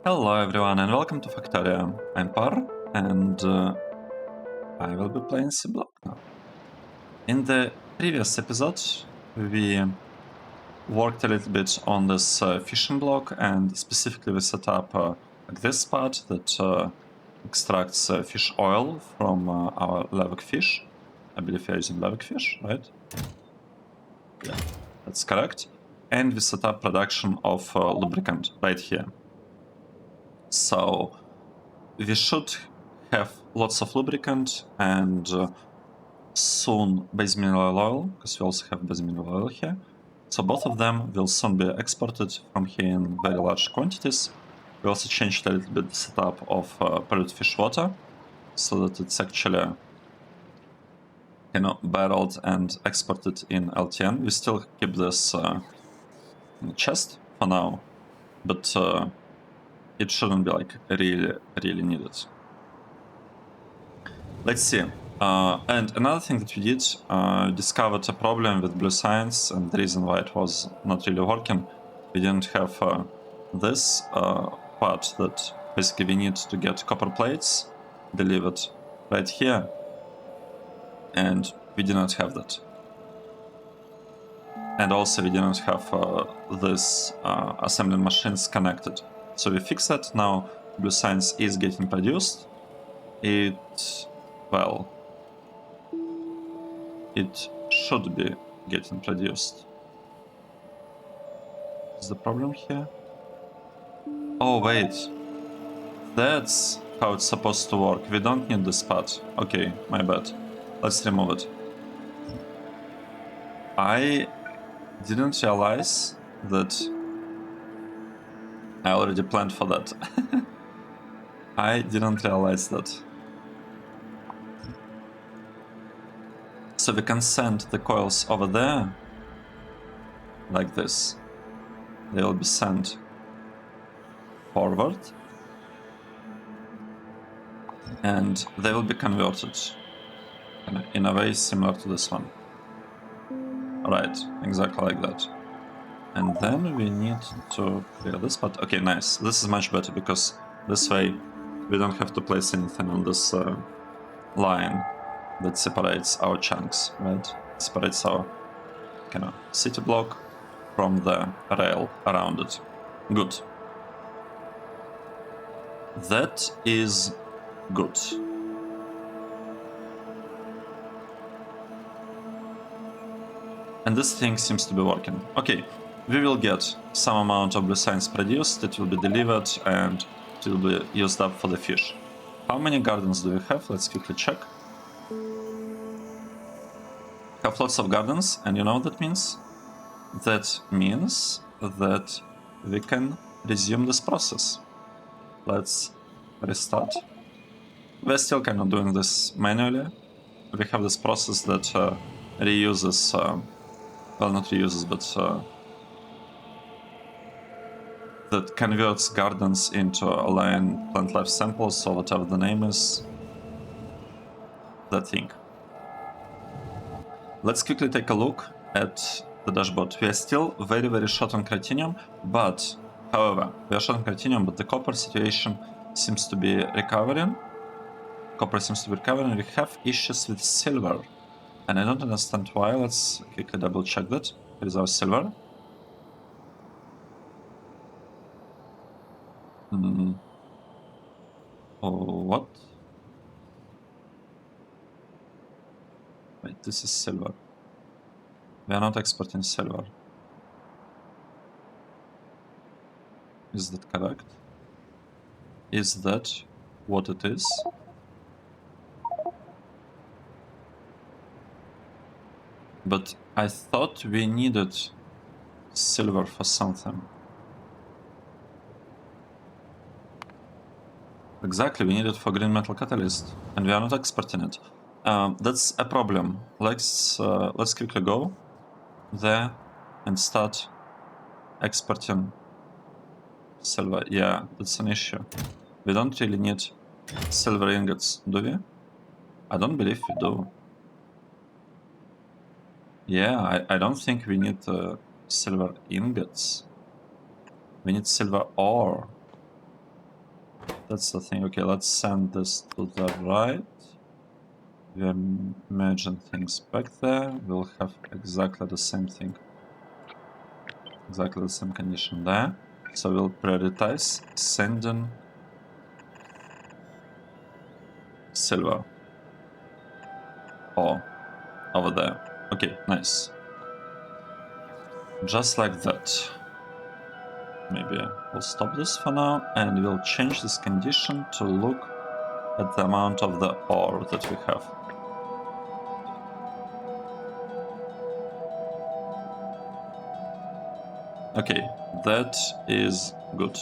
Hello everyone and welcome to Factorio. I'm Par and I will be playing Seablock now. In the previous episode we worked a little bit on this fishing block, and specifically we set up like this spot that extracts fish oil from our levic fish. I believe we are using levic fish, right? Yeah, that's correct. And we set up production of lubricant right here. So we should have lots of lubricant and soon base mineral oil, because we also have base mineral oil here. So both of them will soon be exported from here in very large quantities. We also changed a little bit the setup of pellet fish water, so that it's actually barreled and exported in LTN. We still keep this in the chest for now, but it shouldn't be like really needed. Let's see. And another thing that we did, discovered a problem with blue science, and the reason why it was not really working. We didn't have this part that basically we need to get copper plates delivered right here, and we did not have that. And also we didn't have this assembling machines connected. So we fixed that. Now blue science is getting produced. It should be getting produced. Is the problem here? Oh wait, that's how it's supposed to work. We don't need this part. Okay, my bad. Let's remove it. I didn't realize that I already planned for that. I didn't realize that. So we can send the coils over there like this. They will be sent forward and they will be converted in a way similar to this one. Right, exactly like that. And then we need to clear this part. Okay, nice. This is much better because this way we don't have to place anything on this line that separates our chunks, right? Separates our city block from the rail around it. Good. That is good. And this thing seems to be working. Okay, we will get some amount of blue science produced, it will be delivered, and it will be used up for the fish. How many gardens do we have? Let's quickly check. We have lots of gardens, and you know what that means? That means that we can resume this process. Let's restart. We're still kind of doing this manually. We have this process that reuses, well, not reuses, but that converts gardens into aligned plant life samples, or whatever the name is. That thing. Let's quickly take a look at the dashboard. We are still very short on Critinium, but, however, we are short on Critinium, but the copper situation seems to be recovering. Copper seems to be recovering. We have issues with silver, and I don't understand why. Let's quickly double check that. Here is our silver. Oh, what? Wait, this is silver. We are not exporting silver. Is that correct? Is that what it is? But I thought we needed silver for something. Exactly, we need it for green metal catalyst, and we are not exporting it. That's a problem. Let's quickly go there and start exporting silver. Yeah, that's an issue. We don't really need silver ingots, do we? I don't believe we do. Yeah, I don't think we need silver ingots. We need silver ore. That's the thing. Okay, let's send this to the right. We're merging things back there. We'll have exactly the same thing. Exactly the same condition there. So we'll prioritize sending silver. Oh, over there. Okay, nice. Just like that. Maybe we'll stop this for now, and we'll change this condition to look at the amount of the ore that we have. Okay, that is good.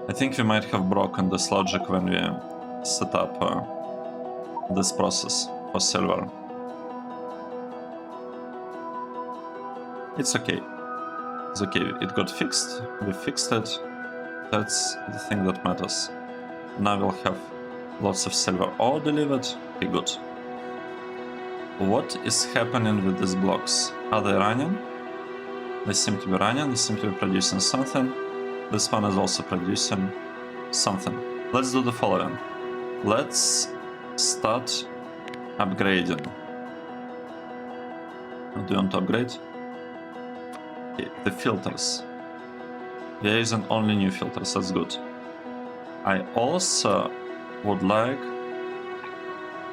I think we might have broken this logic when we set up this process for silver. It's okay. It's okay, it got fixed, we fixed it. That's the thing that matters. Now we'll have lots of silver ore delivered. Okay, good. What is happening with these blocks? Are they running? They seem to be running, they seem to be producing something. This one is also producing something. Let's do the following. Let's start upgrading. What do you want to upgrade? Okay, the filters. We are using only new filters, that's good. I also would like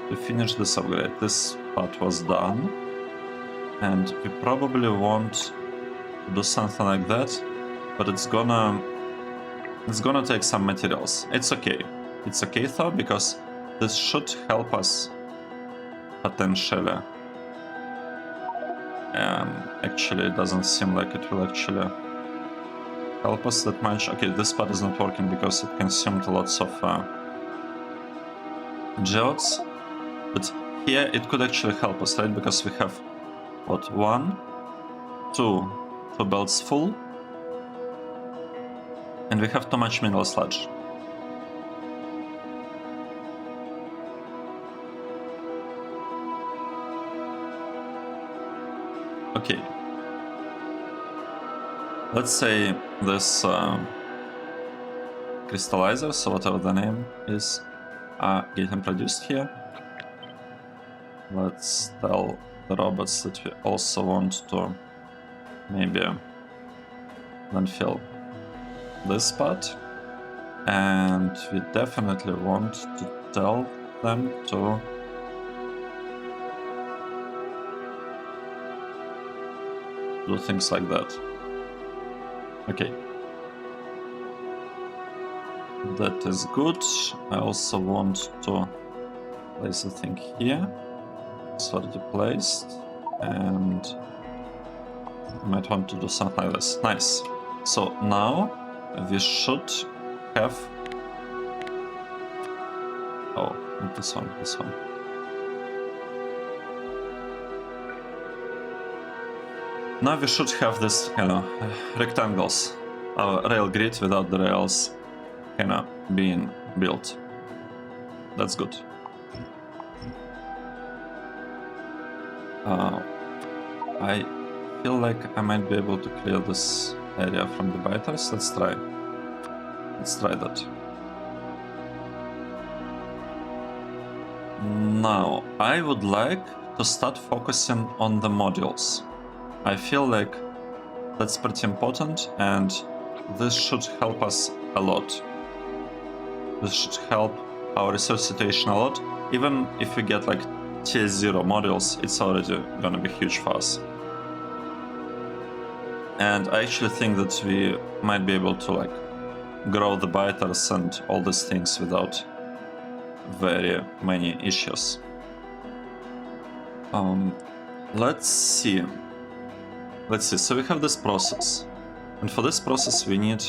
to finish this upgrade. This part was done, and we probably want to do something like that, but it's gonna take some materials. It's okay. It's okay though, because this should help us potentially. Actually, it doesn't seem like it will actually help us that much. Okay, this part is not working because it consumed lots of geodes, but here it could actually help us, right? Because we have, what, 1, 2 belts full, and we have too much mineral sludge. Okay. Let's say this crystallizer, so whatever the name is, are getting produced here. Let's tell the robots that we also want to maybe then fill this part, and we definitely want to tell them to do things like that. Okay. That is good. I also want to place the thing here. It's already placed, and I might want to do something like this. Nice. So now we should have... Oh, not this one, this one. Now we should have this, rectangles, rail grid without the rails, being built. That's good. I feel like I might be able to clear this area from the biters. Let's try. Let's try that. Now, I would like to start focusing on the modules. I feel like that's pretty important, and this should help us a lot. This should help our research situation a lot. Even if we get like tier 0 modules, it's already gonna be huge for us. And I actually think that we might be able to like grow the biters and all these things without very many issues. Let's see. So we have this process, and for this process we need...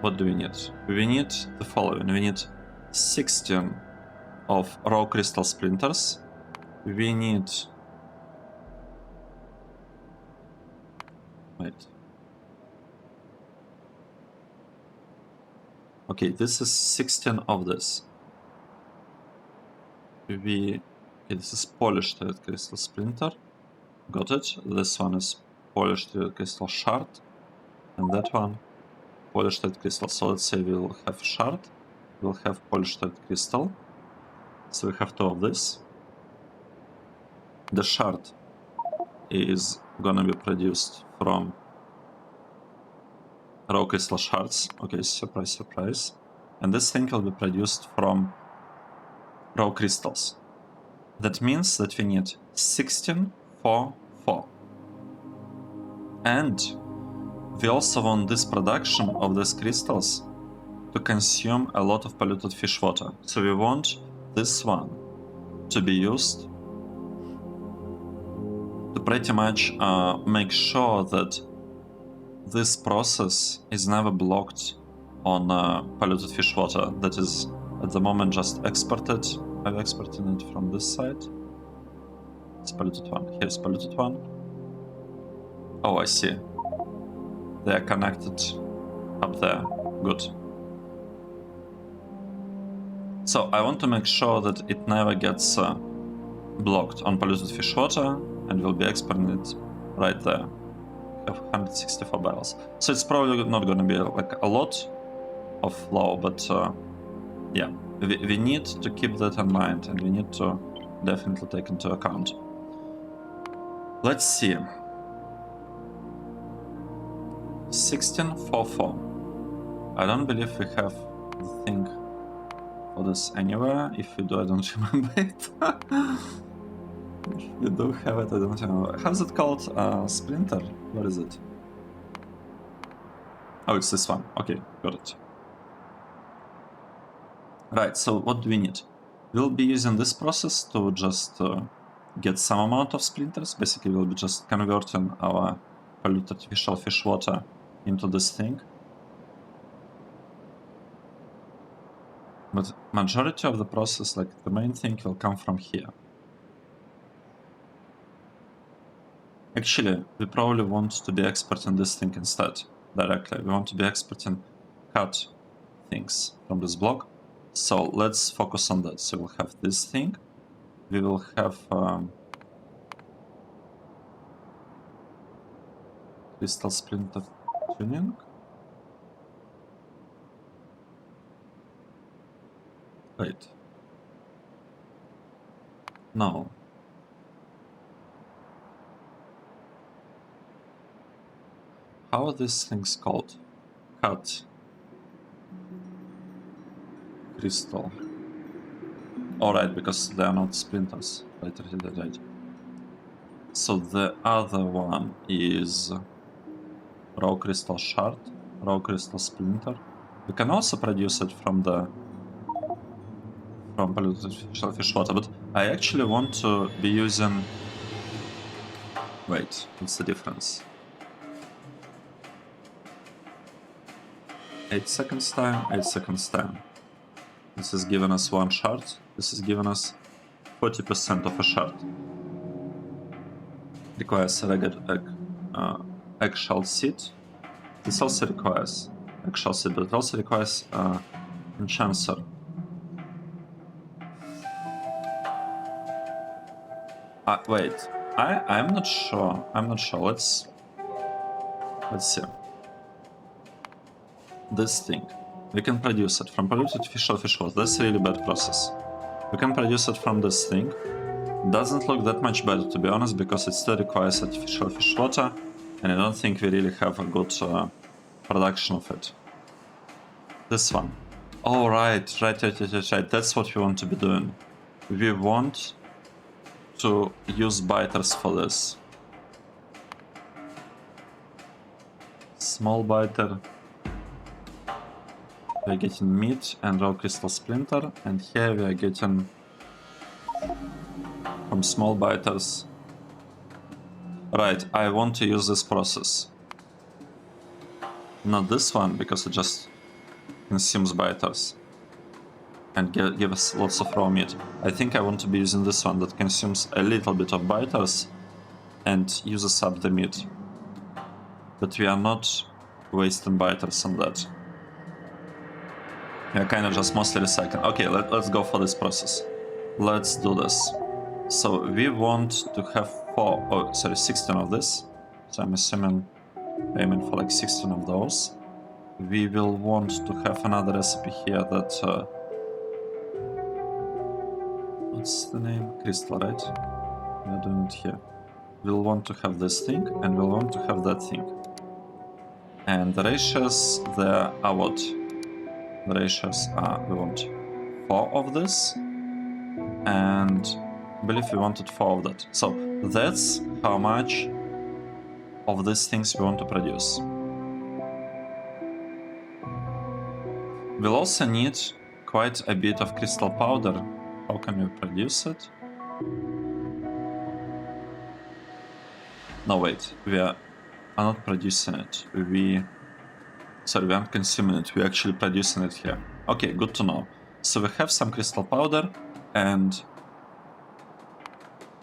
What do we need? We need the following. We need 16 of raw crystal splinters. We need... Wait. Okay, this is 16 of this. Okay, this is polished red crystal splinter. Got it. This one is polished red crystal shard. And that one polished white crystal. So let's say we'll have shard, we'll have polished white crystal. So we have 2 of this. The shard is gonna be produced from raw crystal shards. Okay, surprise, surprise. And this thing will be produced from raw crystals. That means that we need 16, 4, 4. And we also want this production of these crystals to consume a lot of polluted fish water. So we want this one to be used to pretty much make sure that this process is never blocked on polluted fish water that is at the moment just exported. I've exported it from this side. It's polluted one. Here's polluted one. Oh, I see. They are connected up there. Good. So I want to make sure that it never gets blocked on polluted fish water, and we'll be exporting it right there. We have 164 barrels. So it's probably not going to be like a lot of flow, but yeah, we need to keep that in mind, and we need to definitely take into account. Let's see. 1644. I don't believe we have the thing for this anywhere. If we do, I don't remember it. If we do have it, I don't remember. How's it called? Splinter? What is it? Oh, it's this one. Okay, got it. Right, so what do we need? We'll be using this process to just get some amount of splinters. Basically, we'll be just converting our polluted artificial fish water into this thing. But majority of the process, like the main thing, will come from here. Actually, we probably want to be exporting this thing instead, directly. We want to be exporting cut things from this block. So let's focus on that. So we'll have this thing. We will have crystal splinter tuning. Wait. No. How are these things called? Cut. Crystal. Alright, because they are not splinters. Right. So the other one is raw crystal shard, raw crystal splinter. We can also produce it from polluted fish water, but I actually want to be using... Wait, what's the difference? 8 seconds time, 8 seconds time. This is giving us 1 shard. This is giving us 40% of a shard. Requires a regular eggshell seed. This also requires eggshell seed, but it also requires enchancer. Wait, I'm not sure. Let's see. This thing, we can produce it from polluted artificial fish water. That's a really bad process. We can produce it from this thing. Doesn't look that much better, to be honest, because it still requires artificial fish water, and I don't think we really have a good production of it. This one. Oh, right. That's what we want to be doing. We want to use biters for this. Small biter. We're getting meat and raw crystal splinter, and here we are getting from small biters. Right, I want to use this process. Not this one, because it just consumes biters and give us lots of raw meat. I think I want to be using this one that consumes a little bit of biters and uses up the meat. But we are not wasting biters on that. We are kind of just mostly recycling. Okay, let's go for this process. Let's do this. So we want to have 16 of this. So I'm assuming aiming for like 16 of those. we will want to have another recipe here that what's the name? Crystal, right? We are doing it here. We'll want to have this thing, and we'll want to have that thing. And the ratios there are what? The ratios are, we want 4 of this, and I believe we wanted 4 of that. So that's how much of these things we want to produce. We'll also need quite a bit of crystal powder. How can we produce it? No, wait, we are not producing it. We aren't consuming it, we're actually producing it here. Okay, good to know. So we have some crystal powder, and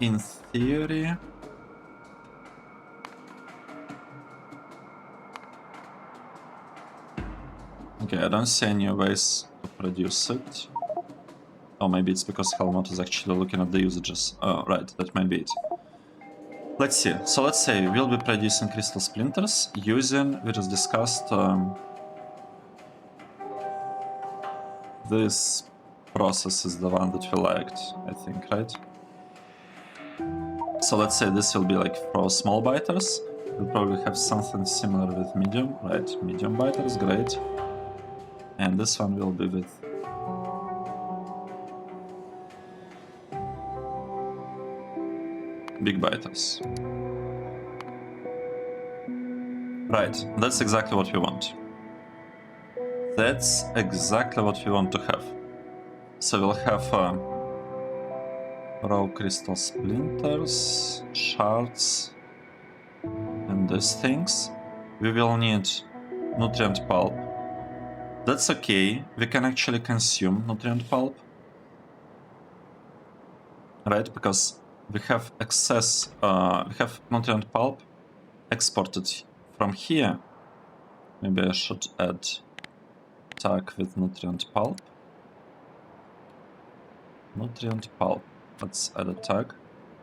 in theory... Okay, I don't see any ways to produce it. Oh, maybe it's because Helmut is actually looking at the usages. Oh, right, that might be it. Let's see. So let's say we'll be producing crystal splinters using, we just discussed, this process is the one that we liked, I think, right? So let's say this will be like for small biters. We'll probably have something similar with medium, right? Medium biters, great. And this one will be with big biters. Right, that's exactly what we want. That's exactly what we want to have. So we'll have raw crystal splinters, shards, and these things. We will need nutrient pulp. That's okay, we can actually consume nutrient pulp. Right, because we have excess, we have nutrient pulp exported from here. Maybe I should add tag with nutrient pulp. Nutrient pulp. Let's add a tag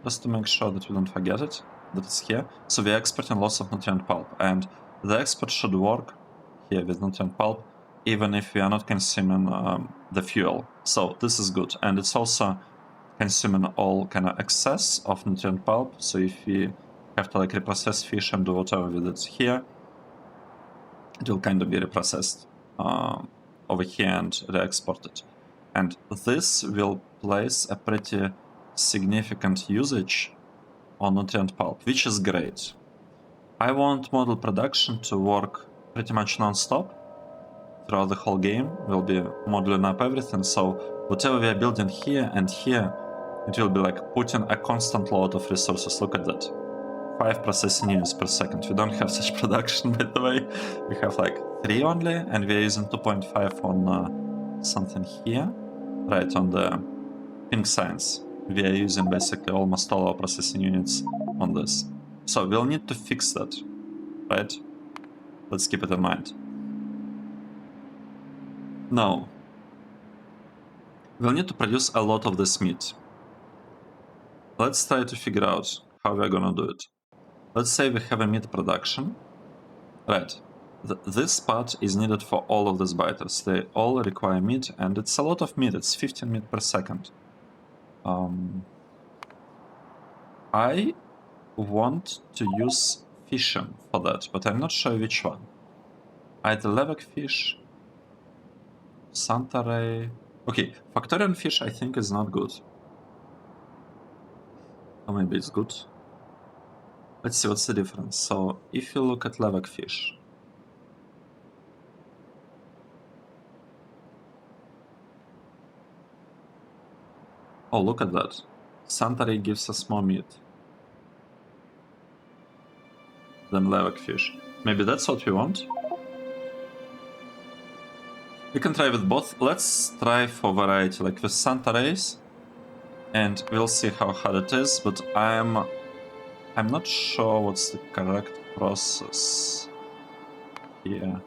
just to make sure that we don't forget it, that it's here. So we're exporting lots of nutrient pulp, and the export should work here with nutrient pulp even if we are not consuming the fuel. So this is good, and it's also consuming all kind of excess of nutrient pulp. So if we have to like reprocess fish and do whatever with it here, it will kind of be reprocessed over here and re-exported. And this will place a pretty significant usage on nutrient pulp, which is great. I want model production to work pretty much non-stop throughout the whole game. We'll be modeling up everything, so whatever we are building here and here, it will be like putting a constant load of resources. Look at that. 5 processing units per second. We don't have such production, by the way. We have like 3 only, and we're using 2.5 on something here. Right, on the pink science. We are using basically almost all our processing units on this. So we'll need to fix that, right? Let's keep it in mind. Now, we'll need to produce a lot of this meat. Let's try to figure out how we're gonna do it. Let's say we have a meat production. Right. This part is needed for all of these biters. They all require meat, and it's a lot of meat. It's 15 meat per second. I want to use fishing for that, but I'm not sure which one. Either levac fish, Santa Ray... Okay, Factorio fish I think is not good. Or maybe it's good. Let's see what's the difference. So, if you look at levac fish... Oh, look at that. Santa Ray gives us more meat than levac fish. Maybe that's what we want? We can try with both. Let's try for variety, like with Santa Rays, and we'll see how hard it is, but I'm not sure what's the correct process here.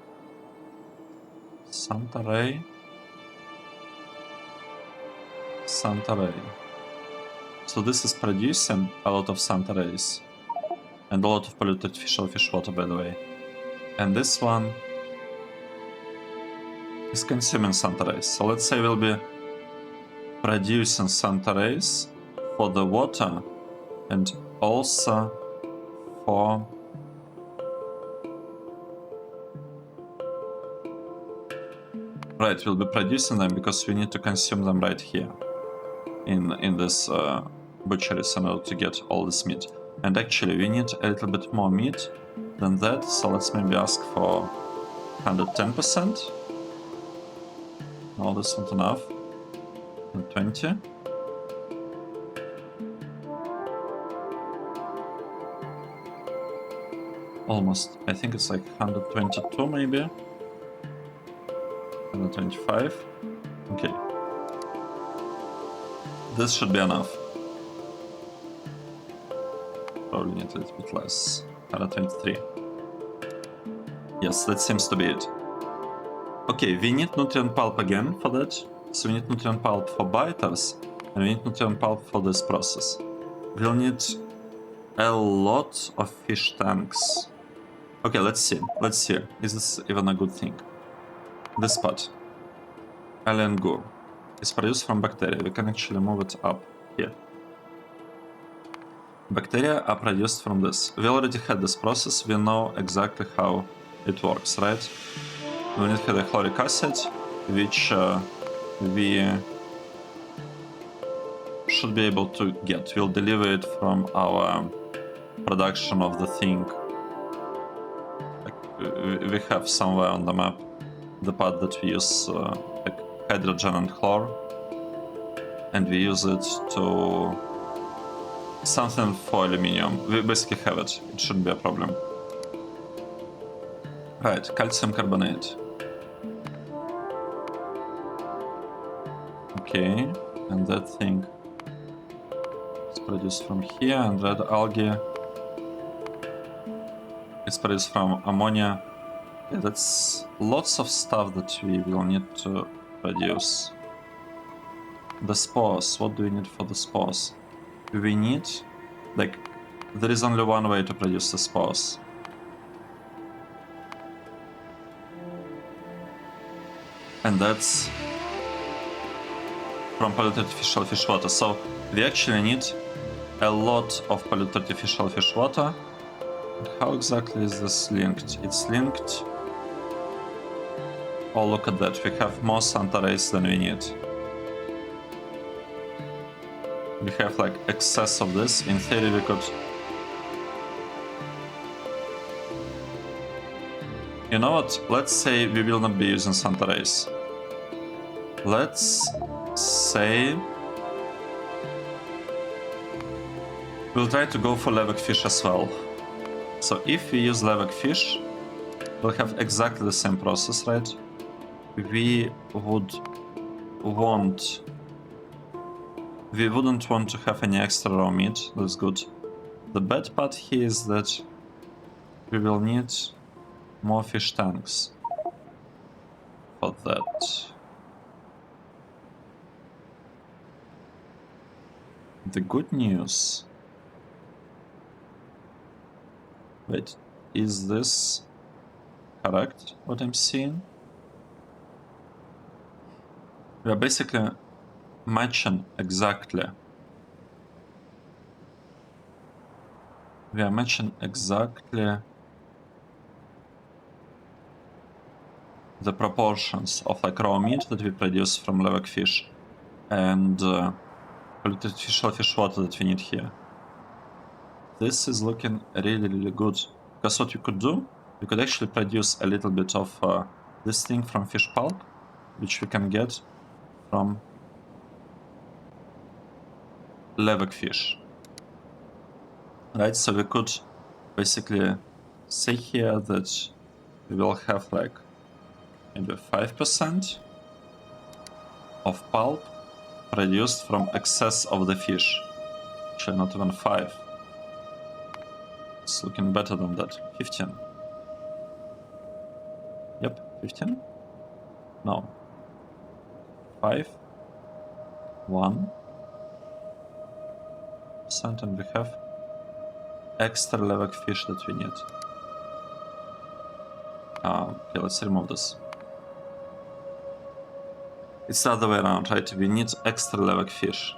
Santa Ray. Santa Ray. So this is producing a lot of Santa Rays. And a lot of polluted shellfish water, by the way. And this one is consuming Santa rays. So let's say we'll be producing Santa rays for the water and also for right, we'll be producing them because we need to consume them right here in this butchery in order to get all this meat. And actually we need a little bit more meat than that, so let's maybe ask for 110%. No, that's not enough. 120. Almost. I think it's like 122 maybe. 125. Okay. This should be enough. Probably need a little bit less. 123. Yes, that seems to be it. Okay, we need nutrient pulp again for that. So we need nutrient pulp for biters, and we need nutrient pulp for this process. We'll need a lot of fish tanks. Okay, let's see. Let's see. Is this even a good thing? This part. Alien goo is produced from bacteria. We can actually move it up here. Bacteria are produced from this. We already had this process. We know exactly how it works, right? We need hydrochloric acid, which we should be able to get. We'll deliver it from our production of the thing. Like, we have somewhere on the map the part that we use like hydrogen and chlor, and we use it to something for aluminium. We basically have it. It shouldn't be a problem. Right, calcium carbonate. Okay, and that thing is produced from here, and red algae is produced from ammonia. Yeah, that's lots of stuff that we will need to produce. The spores, what do we need for the spores? We need, like, there is only one way to produce the spores. And that's from polluted fish water. So we actually need a lot of polluted artificial fish water. How exactly is this linked? It's linked. Oh, look at that. We have more Santa rays than we need. We have like excess of this. In theory, we could. You know what? Let's say we will not be using Santa rays. Let's say we'll try to go for levac fish as well. So if we use levac fish, we'll have exactly the same process, right? We wouldn't want to have any extra raw meat. That's good. The bad part here is that we will need more fish tanks for that. The good news... Wait, is this correct, what I'm seeing? We are basically matching exactly. We are matching exactly the proportions of like raw meat that we produce from levac fish and artificial fish water that we need here. This is looking really good, because what we could do, we could actually produce a little bit of this thing from fish pulp, which we can get from levac fish. Right, so we could basically say here that we will have like maybe 5% of pulp produced from excess of the fish. Actually, not even 5. It's looking better than that. 15. Yep, 15? No. 5. 1%, and we have extra levac fish that we need. Okay, let's remove this. It's the other way around, right? We need extra level fish.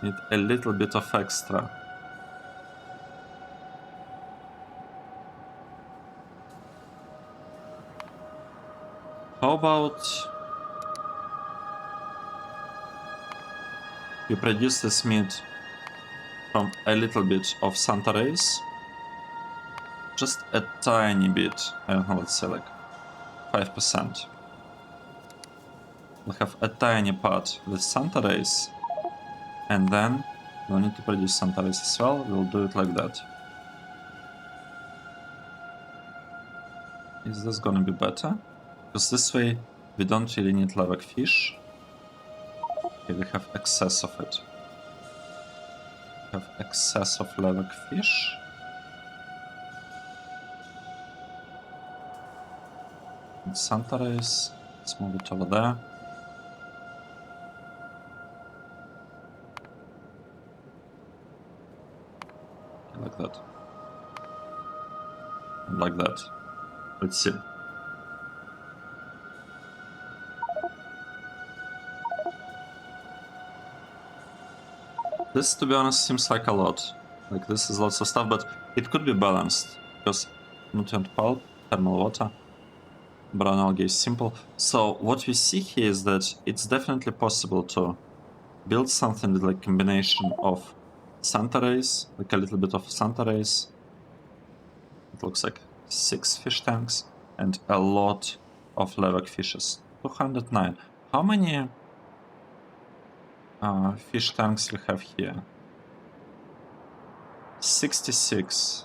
Need a little bit of extra. How about you produce this meat from a little bit of Santa Rays? Just a tiny bit. I don't know, let's say like 5%. We'll have a tiny part with Santa Rays, and then we'll need to produce Santa Rays as well. We'll do it like that. Is this gonna be better? Because this way we don't really need level fish. Okay, we have excess of it. We have excess of level fish. And Santa Rays. Let's move it over there. Okay, like that. And like that. Let's see. This, to be honest, seems like a lot. Like, this is lots of stuff, but it could be balanced. Because nutrient pulp, thermal water, brown algae is simple. So what we see here is that it's definitely possible to build something with like combination of Santa Rays, like a little bit of Santa Rays. It looks like 6 fish tanks and a lot of levac fishes. 209. How many fish tanks we have here? 66.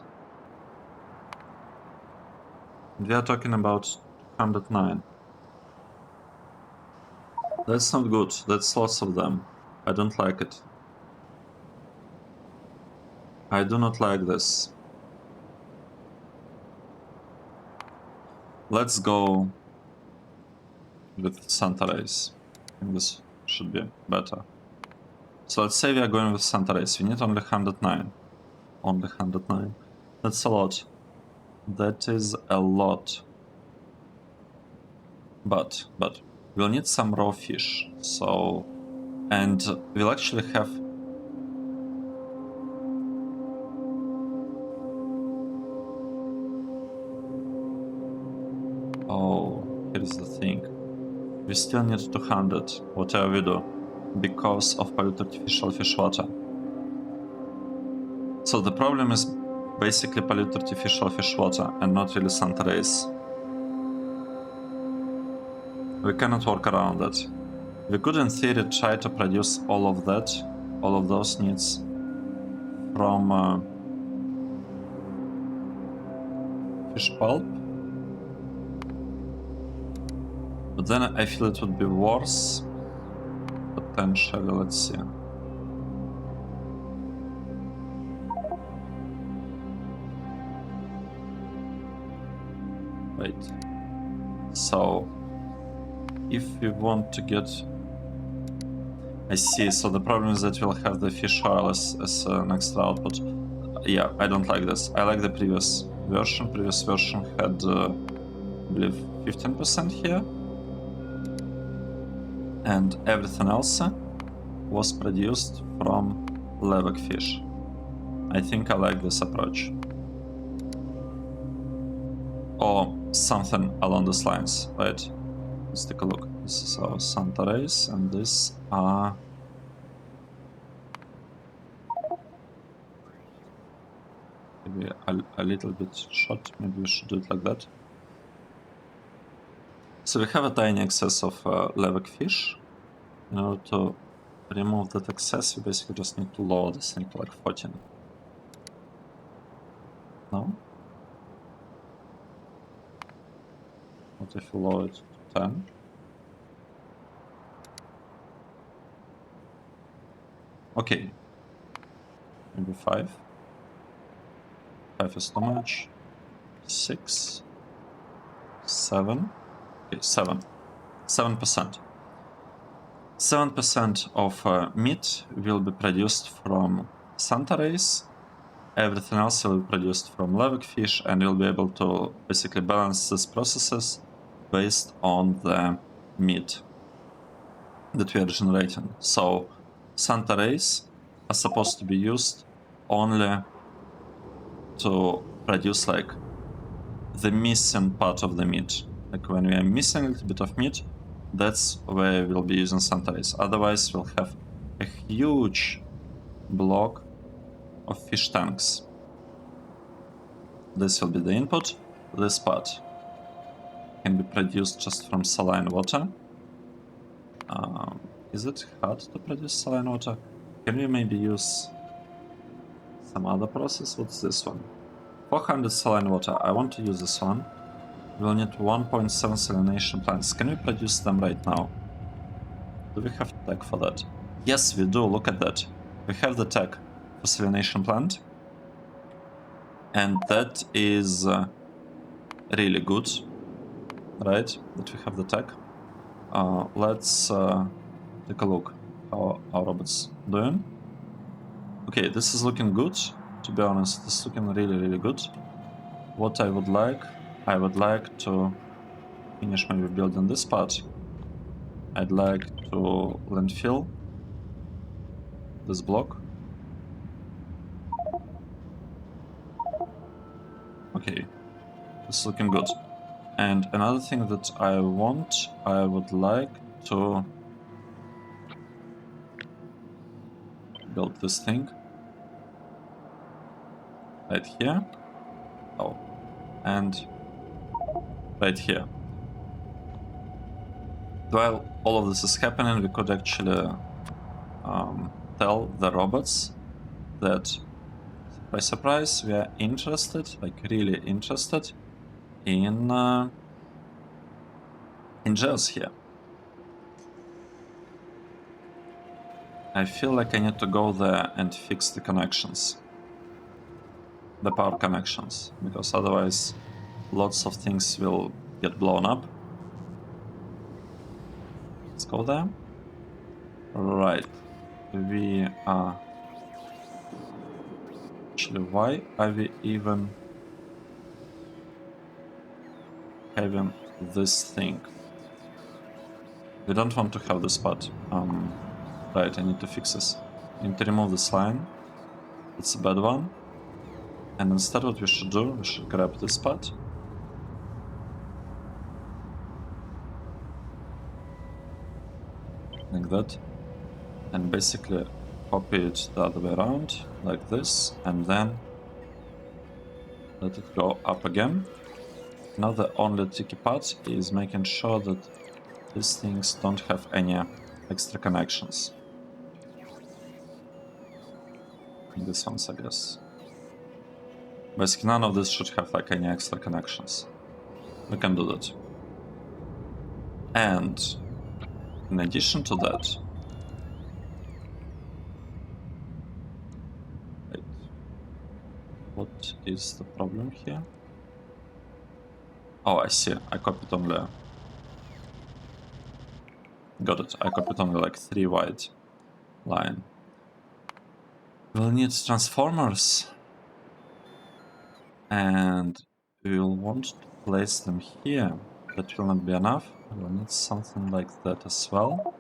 We are talking about 209. That's not good. That's lots of them. I don't like it. I do not like this. Let's go with Santa Rays. I think this should be better. So let's say we are going with Santa Rays. We need only 109. Only 109. That's a lot. That is a lot. But we'll need some raw fish. So, and we'll actually have here's the thing. We still need 200, whatever we do, because of polluted artificial fish water. So the problem is basically polluted artificial fish water and not really Santa Rays. We cannot work around that. We could in theory try to produce all of that, all of those needs from fish pulp. But then I feel it would be worse. Potentially, let's see. Wait. So, if we want to get... I see, so the problem is that we'll have the fish oil as an extra output. Yeah, I don't like this. I like the previous version. Previous version had, I believe, 15% here. And everything else was produced from levac fish. I think I like this approach. Or something along these lines, right? Let's take a look. This is our Santa Rays, and these are... maybe a little bit short. Maybe we should do it like that. So we have a tiny excess of levac fish. In order to remove that excess, we basically just need to lower this thing to like 14. No? What if we lower it to 10? Okay. Maybe 5. 5 is too much. 6. 7. Okay, 7. 7%. 7% of meat will be produced from Santa Rays. Everything else will be produced from levac fish, and you'll be able to basically balance these processes based on the meat that we are generating. So Santa rays are supposed to be used only to produce like the missing part of the meat. Like when we are missing a little bit of meat, that's where we'll be using Santa rays. Otherwise, we'll have a huge block of fish tanks. This will be the input. This part can be produced just from saline water. Is it hard to produce saline water? Can we maybe use some other process? What's this one? 400 saline water. I want to use this one. We'll need 1.7 salination plants. Can we produce them right now? Do we have tech for that? Yes, we do. Look at that. We have the tech for salination plant. And that is really good, right? That we have the tech. Let's take a look how our robots doing. Okay, this is looking good. To be honest, this is looking really, really good. What I would like to finish maybe building this part. I'd like to landfill this block. Okay, this is looking good. And another thing that I would like to build this thing right here. Oh, and right here. While all of this is happening, we could actually tell the robots that, by surprise, we are interested, like really interested, in gels here. I feel like I need to go there and fix the connections, the power connections, because otherwise lots of things will get blown up. Let's go there. Right. We are... Actually, why are we even having this thing? We don't want to have this part. Right, I need to fix this. I need to remove this line. It's a bad one. And instead what we should do, we should grab this part. Like that. And basically copy it the other way around, like this, and then let it go up again. Now the only tricky part is making sure that these things don't have any extra connections. This one's, I guess. Basically none of this should have like any extra connections. We can do that. And in addition to that, wait, what is the problem here? Oh, I see. I copied only... Got it. I copied only like 3 wide line. We'll need transformers. And we'll want to place them here. That will not be enough. We'll need something like that as well.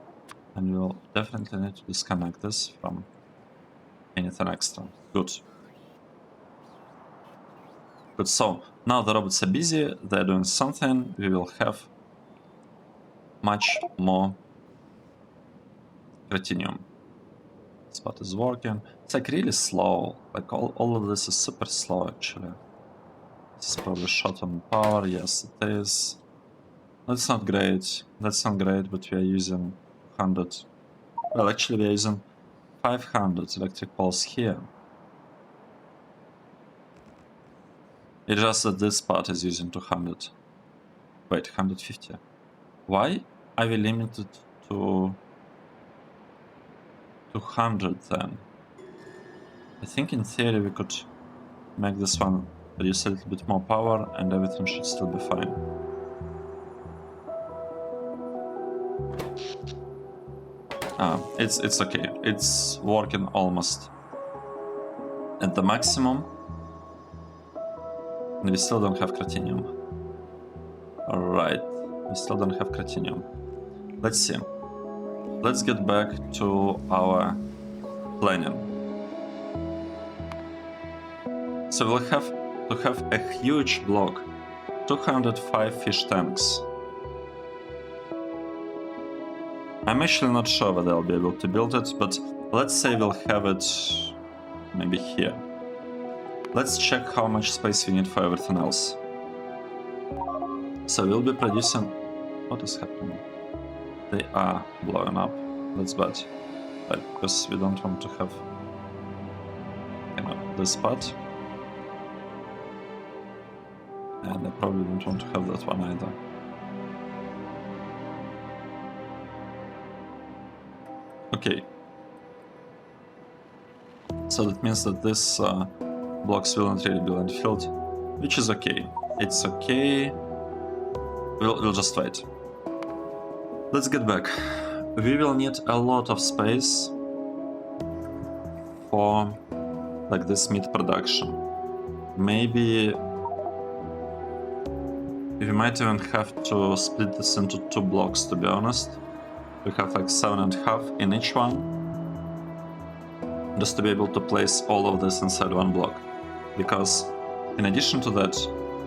And we'll definitely need to disconnect this from anything extra. Good. Good, so now the robots are busy, they're doing something, we will have much more Cratinium. This part is working. It's like really slow, like all of this is super slow actually. This is probably short on power, yes it is. That's not great, but we are using 100. Well, actually we are using 500 electric poles here. It's just that this part is using 200. Wait, 150. Why are we limited to 200 then? I think in theory we could make this one produce a little bit more power and everything should still be fine. It's okay. It's working almost at the maximum. And we still don't have Cratinium. Alright, we still don't have Cratinium. Let's see. Let's get back to our planning. So we'll have to have a huge block, 205 fish tanks. I'm actually not sure whether I'll be able to build it, but let's say we'll have it maybe here. Let's check how much space we need for everything else. So we'll be producing... What is happening? They are blowing up. That's bad. Right, because we don't want to have this part. And I probably don't want to have that one either. Okay. So that means that this blocks will not really be landfilled, which is okay. It's okay. We'll just wait. Let's get back. We will need a lot of space for like this meat production. Maybe we might even have to split this into 2 blocks, to be honest. We have like 7.5 in each one, just to be able to place all of this inside one block. Because in addition to that,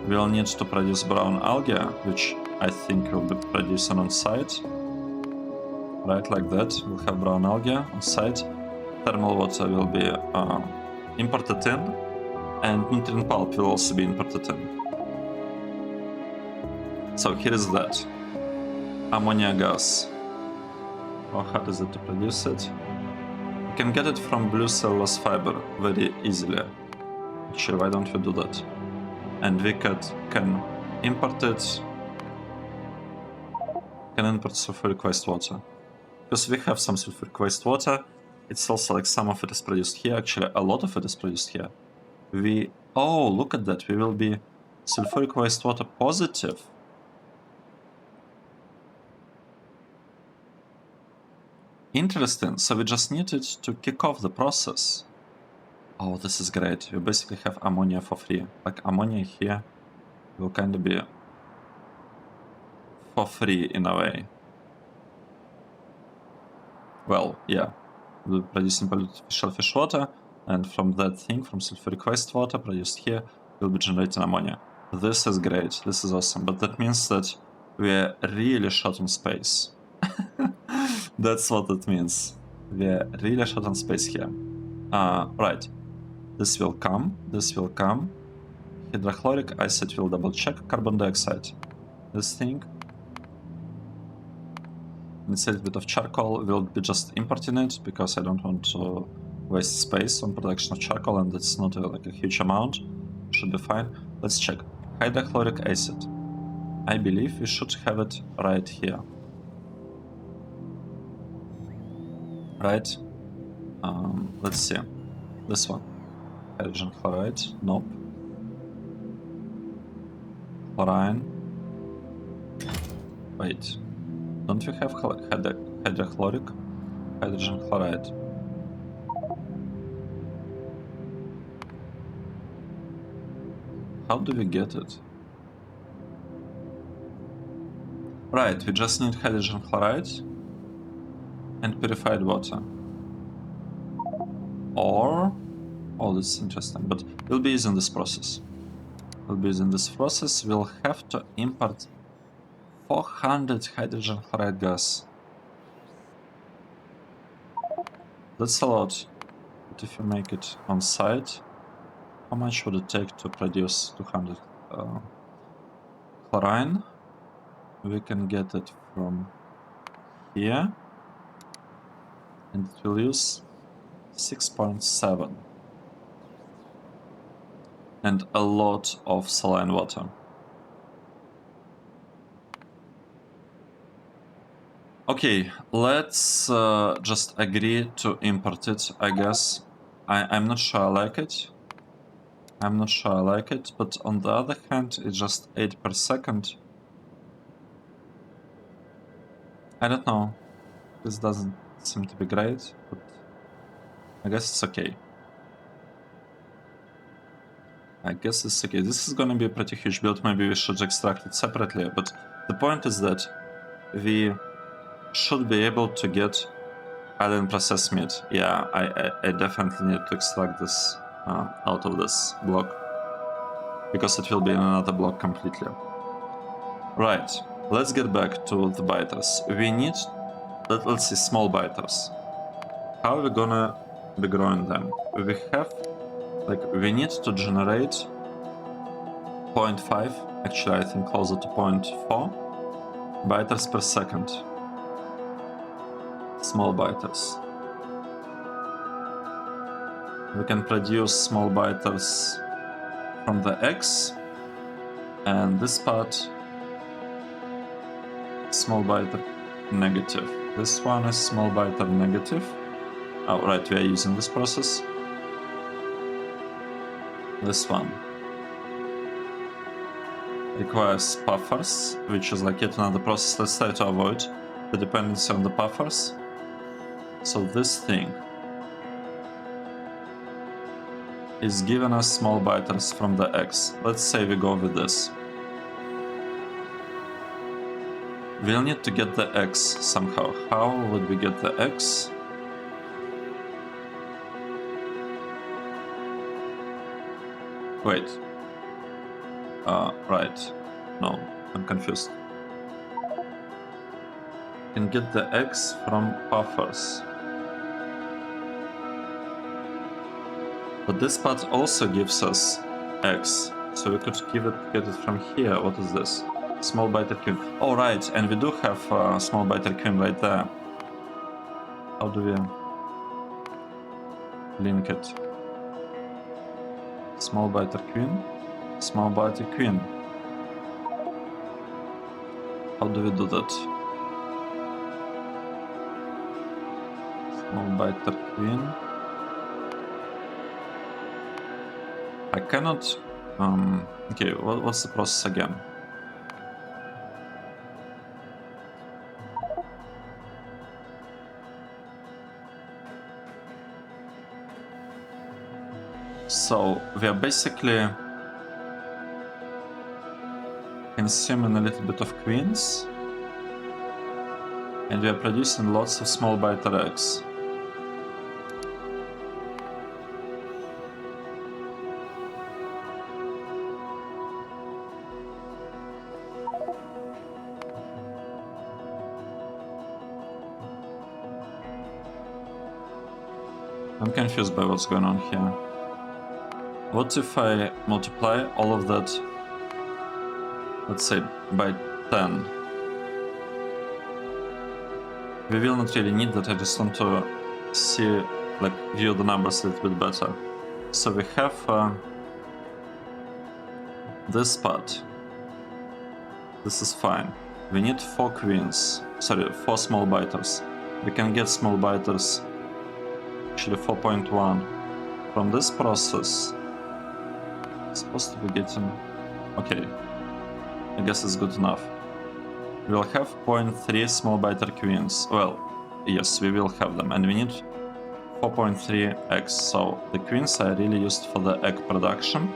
we'll need to produce brown algae, which I think we'll be producing on site. Right, like that. We'll have brown algae on site. Thermal water will be imported in, and nutrient pulp will also be imported in. So here is that. Ammonia gas. How hard is it to produce it? You can get it from blue cellulose fiber very easily. Actually, why don't we do that? And we can import it. Can import sulfuric wastewater. Because we have some sulfuric wastewater. It's also like some of it is produced here. Actually, a lot of it is produced here. Oh, look at that. We will be sulfuric wastewater positive. Interesting. So we just needed to kick off the process. Oh, this is great. We basically have ammonia for free. Like ammonia here will kind of be for free in a way. Well, yeah. We'll be producing polluted shellfish water, and from that thing, from sulfuric wastewater produced here, we'll be generating ammonia. This is great. This is awesome. But that means that we're really short on space. That's what it means. We're really short on space here. Right. This will come. This will come. Hydrochloric acid will double check. Carbon dioxide. This thing. It's a little bit of charcoal. We'll be just importing it because I don't want to waste space on production of charcoal, and it's not like a huge amount. Should be fine. Let's check. Hydrochloric acid. I believe we should have it right here. Right? Let's see. This one. Hydrogen chloride. Nope. Chlorine. Wait. Don't we have hydrochloric? Hydrogen chloride. How do we get it? Right, we just need hydrogen chloride and purified water. Or... Oh, this is interesting, but we'll be using this process. We'll have to import 400 hydrogen chloride gas. That's a lot. But if you make it on site, how much would it take to produce 200 chlorine? We can get it from here, and it will use 6.7. And a lot of saline water. Okay, let's just agree to import it, I guess. I'm not sure I like it. But on the other hand, it's just 8 per second. I don't know. This doesn't seem to be great, but I guess it's okay. This is gonna be a pretty huge build. Maybe we should extract it separately, but the point is that we should be able to get alien process meat. Yeah, I definitely need to extract this out of this block, because it will be in another block completely. Right, let's get back to the biters. We need, let's see, small biters. How are we gonna be growing them? We have, like, we need to generate 0.5, actually I think closer to 0.4 biters per second. Small biters. We can produce small biters from the X, and this part, small biter negative. This one is small biter negative. Oh, right, we are using this process. This one requires buffers, which is like yet another process. Let's try to avoid the dependency on the buffers. So this thing is giving us small biters from the X. Let's say we go with this. We'll need to get the X somehow. How would we get the X? Wait. Right. No, I'm confused. We can get the X from buffers. But this part also gives us X. So we could get it from here. What is this? Small biter queen. Oh, right, and we do have small biter queen right there. How do we link it? Small biter queen, small biter queen. How do we do that? Small biter queen. I cannot. Okay, what's the process again? So we are basically consuming a little bit of queens, and we are producing lots of small biter eggs. I'm confused by what's going on here. What if I multiply all of that, let's say, by 10? We will not really need that, I just want to see, like, view the numbers a little bit better. So we have this part. This is fine. We need 4 queens, sorry, 4 small biters. We can get small biters, actually 4.1, from this process. It's supposed to be getting, okay, I guess it's good enough. We'll have 0.3 small biter queens. Well, yes, we will have them, and we need 4.3 eggs. So the queens are really used for the egg production,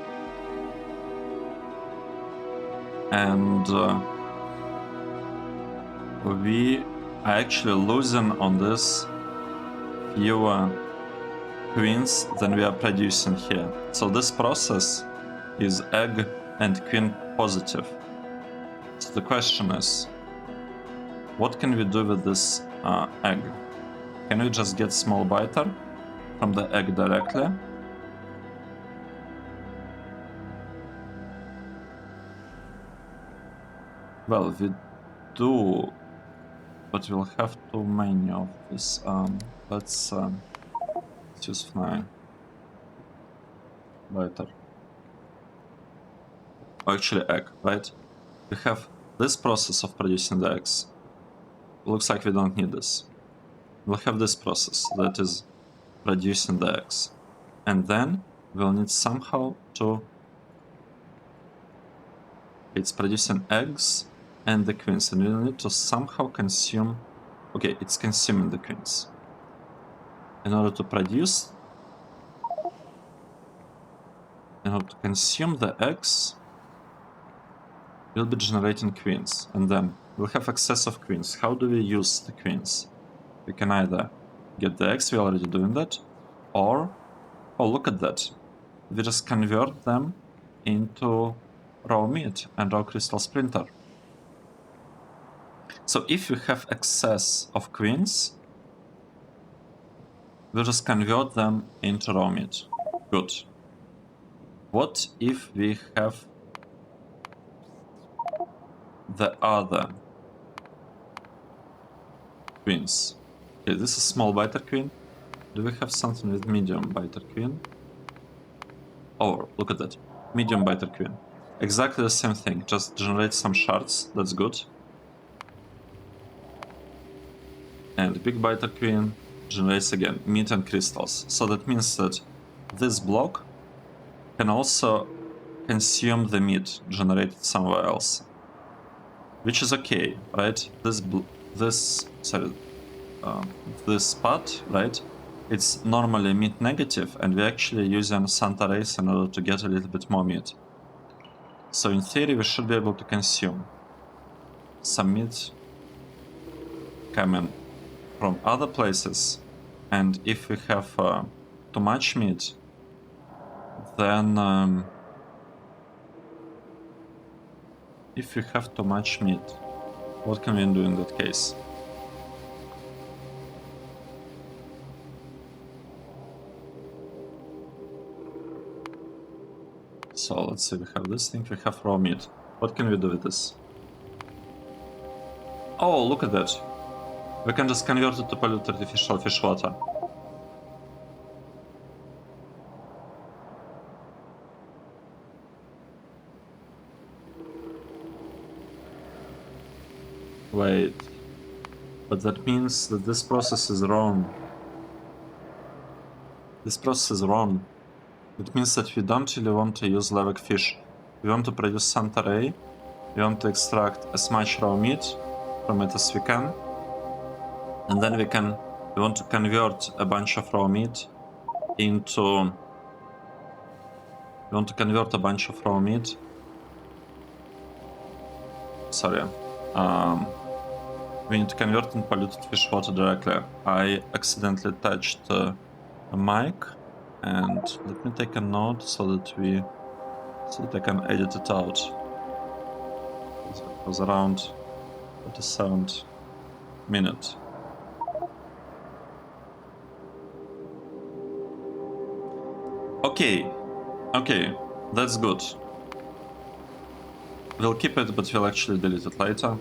and we are actually losing on this fewer queens than we are producing here. So this process is egg and queen positive. So the question is, what can we do with this egg? Can we just get small biter from the egg directly? Well, we do, but we'll have too many of this. Let's use fly biter. Oh, actually egg, right? We have this process of producing the eggs. Looks like we don't need this. We'll have this process that is producing the eggs. And then we'll need somehow to... It's producing eggs and the queens, and we'll need to somehow consume... Okay, it's consuming the queens. In order to produce... In order to consume the eggs, we'll be generating queens, and then we'll have excess of queens. How do we use the queens? We can either get the X, we're already doing that, or, oh, look at that. We just convert them into raw meat and raw crystal splinter. So if we have excess of queens, we'll just convert them into raw meat. Good. What if we have the other queens? Okay, this is small BITER queen. Do we have something with medium BITER queen? Oh, look at that. Medium BITER queen. Exactly the same thing, just generate some shards, that's good. And big BITER queen generates again meat and crystals. So that means that this block can also consume the meat generated somewhere else, which is okay, right? This spot, right? It's normally meat negative, and we're actually using Santa rays in order to get a little bit more meat. So in theory, we should be able to consume some meat coming from other places, and if we have too much meat, then if we have too much meat, what can we do in that case? So let's say we have this thing, we have raw meat. What can we do with this? Oh, look at that. We can just convert it to polluted artificial fish water. Wait. But that means that this process is wrong. This process is wrong. It means that we don't really want to use levic fish. We want to produce Santa ray. We want to extract as much raw meat from it as we can. And then we want to convert a bunch of raw meat into... We want to convert a bunch of raw meat. Sorry. We need to convert in polluted fish water directly. I accidentally touched a mic, and let me take a note so that I can edit it out. It was around 47th minute. Okay, that's good. We'll keep it, but we'll actually delete it later.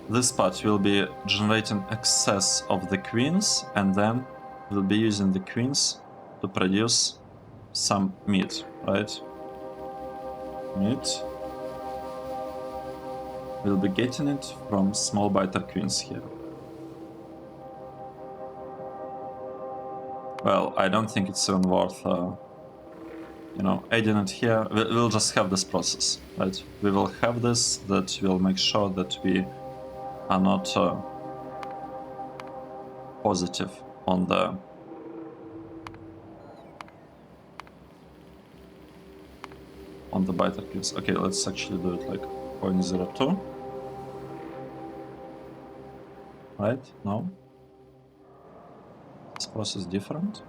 This part will be generating excess of the queens, and then we'll be using the queens to produce some meat, right? Meat. We'll be getting it from small BITER queens here. Well, I don't think it's even worth, adding it here. We'll just have this process, right? We will have this, that will make sure that we are not positive on the BITER queens. Okay, let's actually do it like 0.02. Right? No? This process is different.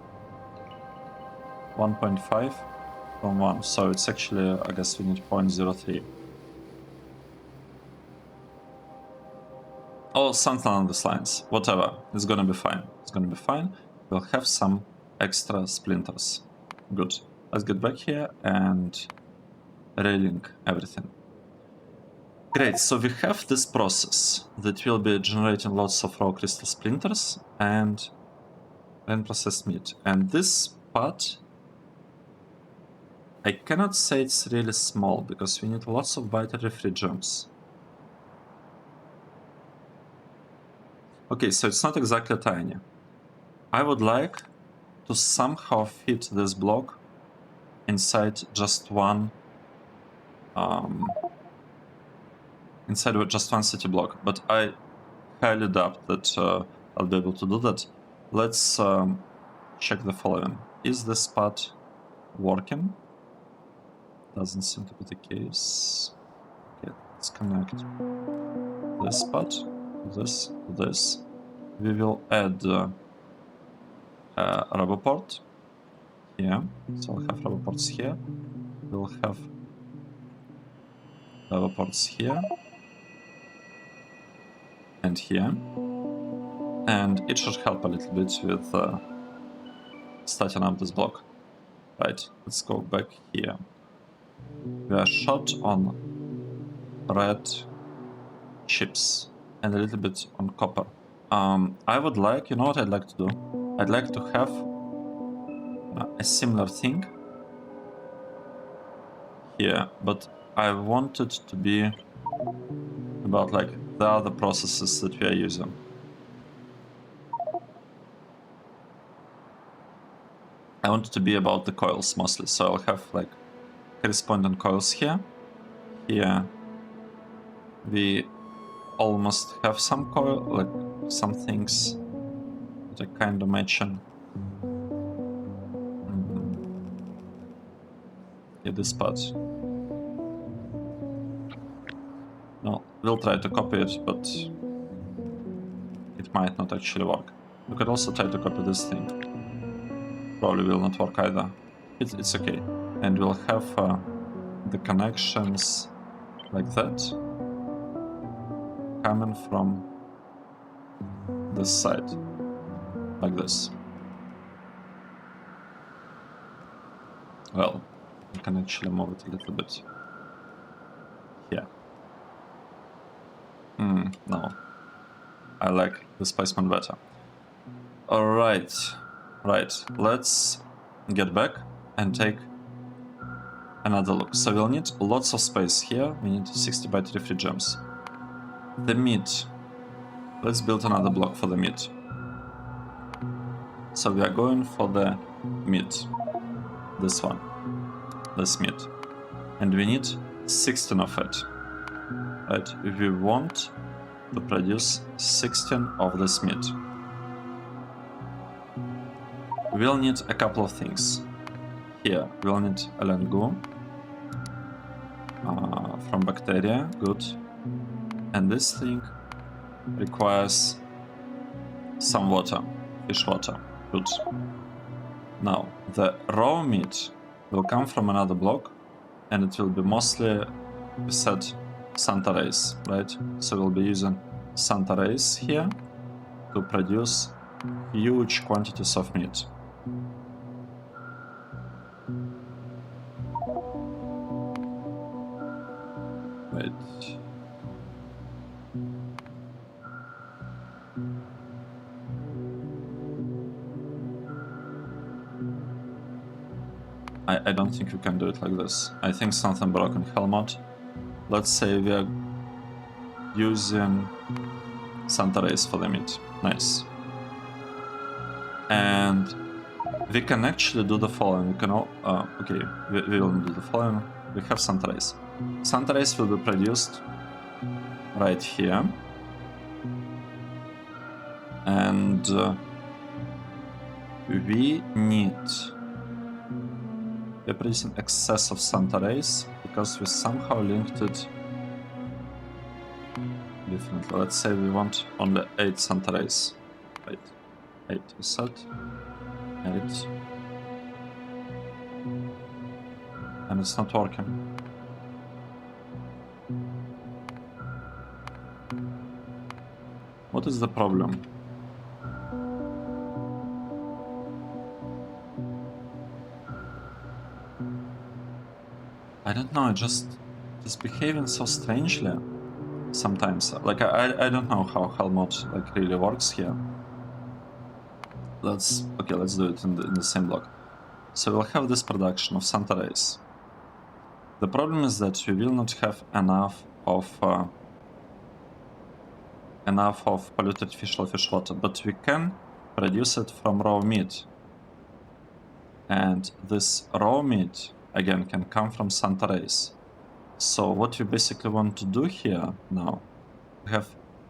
1.5 from 1. So it's actually, I guess we need 0.03. Or something along these lines. Whatever. It's gonna be fine. It's gonna be fine. We'll have some extra splinters. Good. Let's get back here and relink everything. Great, so we have this process that will be generating lots of raw crystal splinters and processed meat. And this part, I cannot say it's really small because we need lots of BITER free gems. Okay, so it's not exactly tiny. I would like to somehow fit this block inside just one city block, but I highly doubt that I'll be able to do that. Let's check the following. Is this part working? Doesn't seem to be the case. Okay, Let's connect this part, this, this. We will add a rubber port here. So I'll have rubber ports here. We'll have rubber ports here and here. And it should help a little bit with starting up this block. Right, let's go back here. We are short on red chips and a little bit on copper. I would like, you know what I'd like to do? I'd like to have a similar thing here, but I want it to be about like the other processes that we are using. I want it to be about the coils mostly, so I'll have like corresponding coils here. Here we almost have some coil, like some things that are kind of matching. Yeah, this part. No, we'll try to copy it, but it might not actually work. We could also try to copy this thing. Probably will not work either. It's okay. And we'll have the connections like that coming from this side, like this. Well, we can actually move it a little bit here. No, I like this placement better. Alright, right, let's get back and take another look. So we'll need lots of space here. We need 60 by 33 gems. The meat. Let's build another block for the meat. So we are going for the meat. This one. This meat. And we need 16 of it. Right? We want to produce 16 of this meat. We'll need a couple of things. Here, we'll need a Langu from Bacteria, good. And this thing requires some water, fish water, good. Now, the raw meat will come from another block, and it will be mostly, we said, Santa Rays, right? So we'll be using Santa Rays here to produce huge quantities of meat. Wait. I don't think we can do it like this. I think something broken. Helmut. Let's say we are using Santa Rays for the meat. Nice. And we can actually do the following. We can okay, we will do the following. We have Santa Rays. Santa Rays will be produced right here. And we need... We're producing excess of Santa Rays because we somehow linked it differently. Let's say we want only 8 Santa Rays. Right. 8 is set. 8. And it's not working. What is the problem? I don't know, just behaving so strangely sometimes. Like I don't know how Helmut like really works here. Let's do it in the same block. So we'll have this production of Santa Rays. The problem is that we will not have enough of polluted fish water, but we can produce it from raw meat. And this raw meat again can come from Santa Rays. So what we basically want to do here now,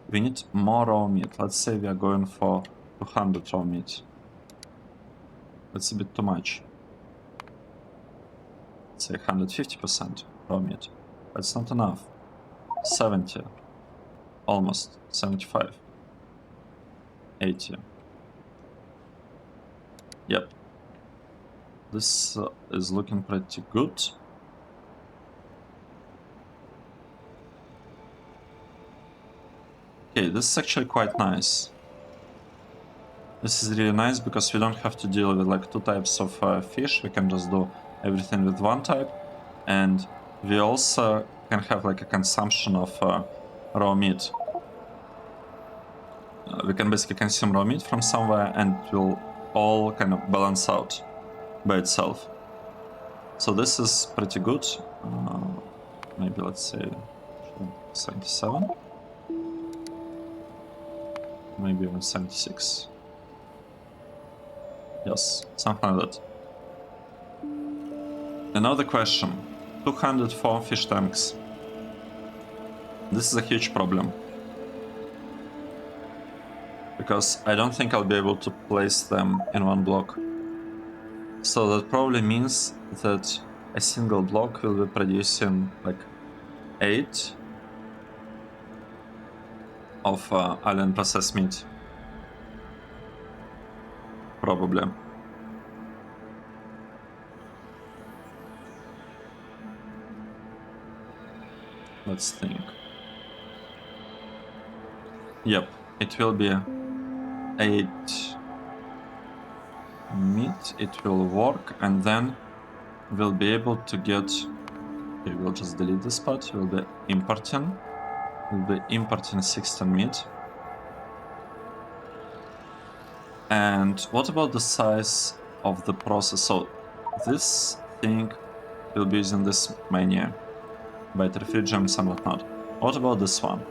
we need more raw meat. Let's say we are going for 200 raw meat. That's a bit too much. Let's say 150% raw meat. That's not enough. 70. Almost 75. 80. Yep. This is looking pretty good. Okay, this is actually quite nice. This is really nice because we don't have to deal with like two types of fish. We can just do everything with one type. And we also can have like a consumption of raw meat. We can basically consume raw meat from somewhere and it will all kind of balance out by itself. So this is pretty good. Maybe let's say 77. Maybe even 76. Yes, something like that. Another question. 204 fish tanks. This is a huge problem. Because I don't think I'll be able to place them in one block. So that probably means that a single block will be producing like 8 of alien processed meat. Probably. Let's think. Yep, it will be 8 meat, it will work, and then we'll be able to get... Okay, we'll just delete this part, we'll be importing 16 meat. And what about the size of the process? So this thing will be using this menu, BITER refrigerants and whatnot. What about this one?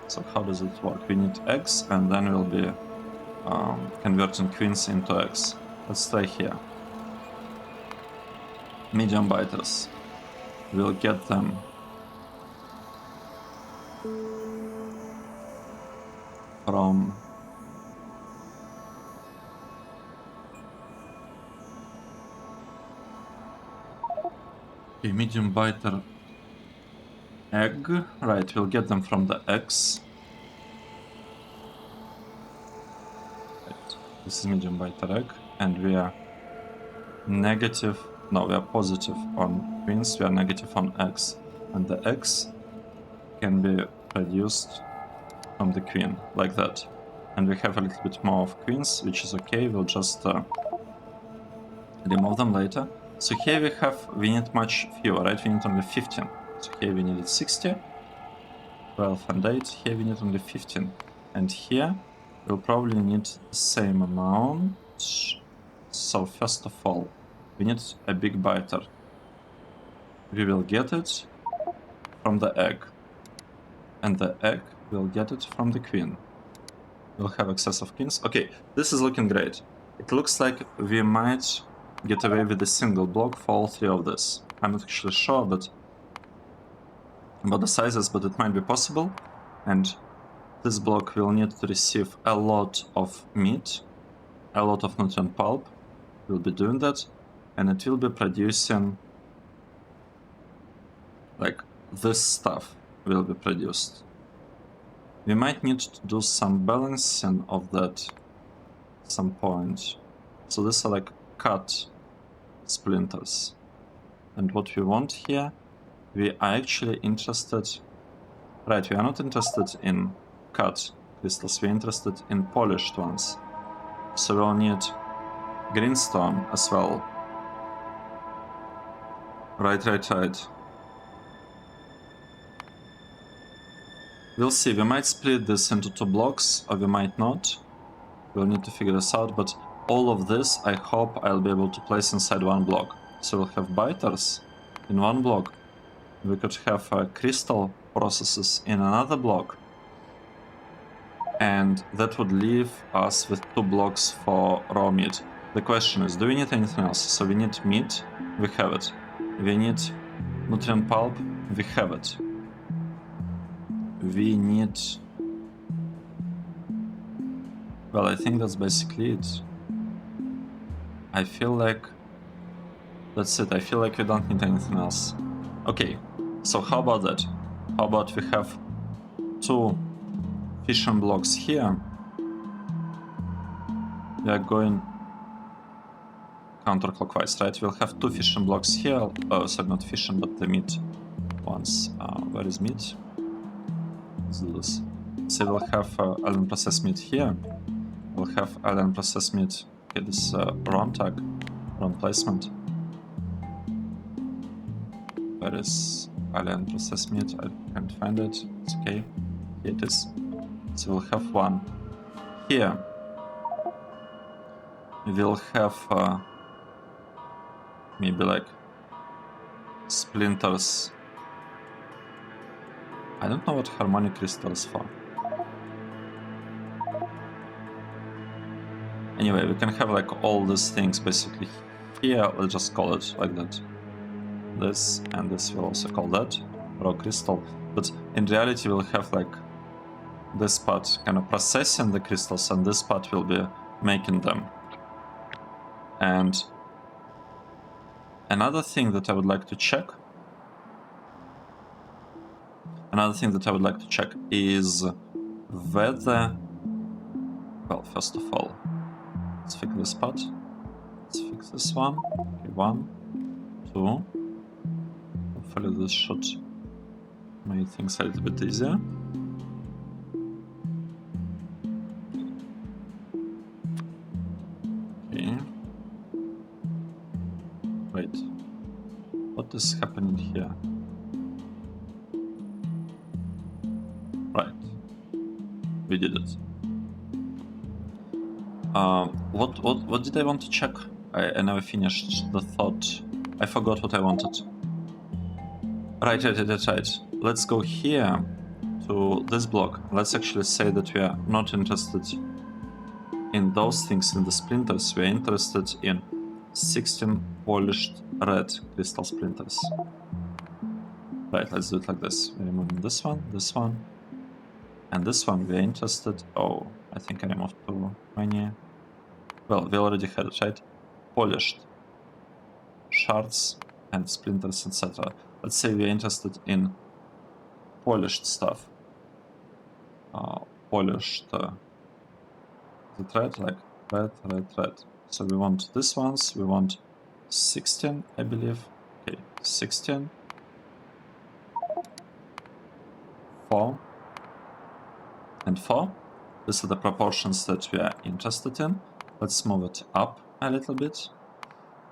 So how does it work? We need eggs, and then we'll be converting queens into eggs. Let's try here. Medium biters. We'll get them from a medium biter egg. Right, we'll get them from the eggs. Right. This is medium biter egg, and we are negative. No, we are positive on queens, we are negative on eggs. And the eggs can be produced from the queen, like that. And we have a little bit more of queens, which is okay, we'll just remove them later. So here we need much fewer, right? We need only 15. So here we needed 60, 12 and 8, here we need only 15. And here we'll probably need the same amount. So first of all, we need a big biter. We will get it from the egg. And the egg will get it from the queen. We'll have excess of queens. Okay, this is looking great. It looks like we might get away with a single block for all 3 of this. I'm not actually sure about the sizes, but it might be possible. And this block will need to receive a lot of meat, a lot of nutrient pulp. We'll be doing that, and it will be producing like this stuff will be produced. We might need to do some balancing of that at some point. So these are like cut splinters. And what we want here, we are actually interested... Right, we are not interested in cut crystals, we're interested in polished ones. So we'll need greenstone as well. Right. We'll see, we might split this into 2 blocks, or we might not. We'll need to figure this out, but all of this I hope I'll be able to place inside 1 block. So we'll have biters in 1 block. We could have crystal processes in another block. And that would leave us with 2 blocks for raw meat. The question is, do we need anything else? So we need meat, we have it. We need nutrient pulp, we have it. We need... Well, I think that's basically it. I feel like that's it. I feel like we don't need anything else. Okay, so how about that? How about we have 2 fission blocks here? We are going counterclockwise, right? We'll have 2 fission blocks here. Oh, sorry, not fission, but the meat ones. Where is meat? Let's do this. So we'll have Allen process meat here. We'll have Allen process meat. Okay, this is wrong tag, wrong placement. Where is Allen process meat? I can't find it. It's okay. Here it is. So we'll have 1 here. We'll have maybe like splinters. I don't know what harmonic crystal is for. Anyway, we can have like all these things basically here. Let's just call it like that. This and this we'll also call that raw crystal. But in reality we'll have like this part kind of processing the crystals, and this part will be making them. And another thing that I would like to check is whether, well, first of all, let's fix this part. Let's fix this one. Okay, 1, 2. Hopefully this should make things a little bit easier. Okay. Wait. What is happening here? Right. We did it. What did I want to check? I never finished the thought. I forgot what I wanted. Right. Let's go here to this block. Let's actually say that we are not interested in those things, in the splinters. We are interested in 16 polished red crystal splinters. Right, let's do it like this. We're removing this one, and this one. We are interested. Oh, I think I removed too many. Well, we already had it, right? Polished shards and splinters, etc. Let's say we are interested in polished stuff. Polished the red, like red. So we want these ones. We want 16, I believe. Okay, 16. 4 and 4. These are the proportions that we are interested in. Let's move it up a little bit,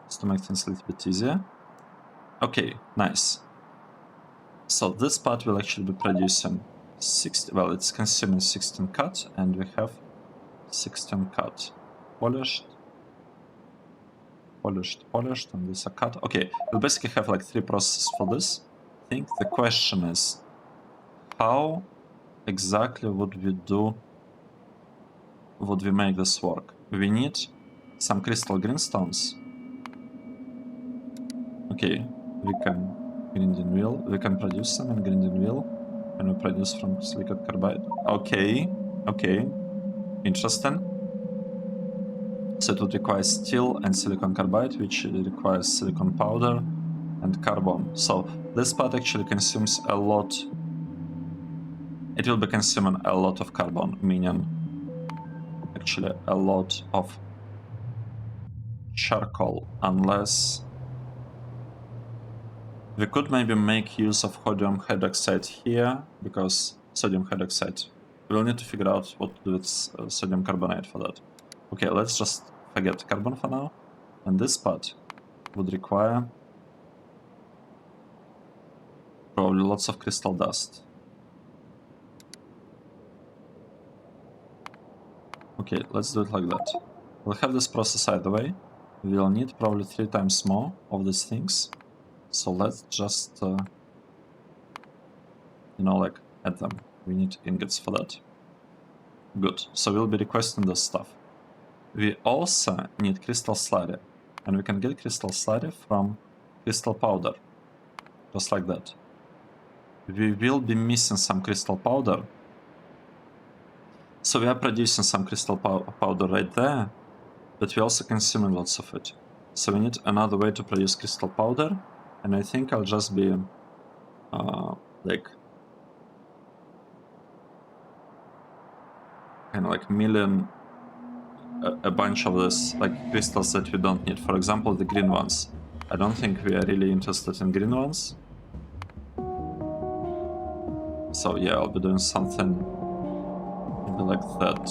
just to make things a little bit easier. Okay, nice. So this part will actually be producing 60, well, it's consuming 16 cut, and we have 16 cut. Polished, and this are cut. Okay, we'll basically have like 3 processes for this. I think the question is, how exactly would we make this work? We need some crystal greenstones. Okay, we can grinding wheel. We can produce some in grinding wheel. Can we produce from silicon carbide? Okay, interesting. So it would require steel and silicon carbide, which requires silicon powder and carbon. So this part actually consumes a lot. It will be consuming a lot of carbon, meaning actually a lot of charcoal, unless we could maybe make use of sodium hydroxide here, because sodium hydroxide. We'll need to figure out what to do with sodium carbonate for that. Okay, let's just forget carbon for now. And this part would require probably lots of crystal dust. Okay, let's do it like that. We'll have this process either way. We'll need probably 3 times more of these things. So let's just, like add them. We need ingots for that. Good. So we'll be requesting this stuff. We also need crystal slurry. And we can get crystal slurry from crystal powder. Just like that. We will be missing some crystal powder. So we are producing some crystal powder right there, but we're also consuming lots of it. So we need another way to produce crystal powder, and I think I'll just be kind of like million, a bunch of this, like crystals that we don't need. For example, the green ones. I don't think we are really interested in green ones. So yeah, I'll be doing something maybe like that.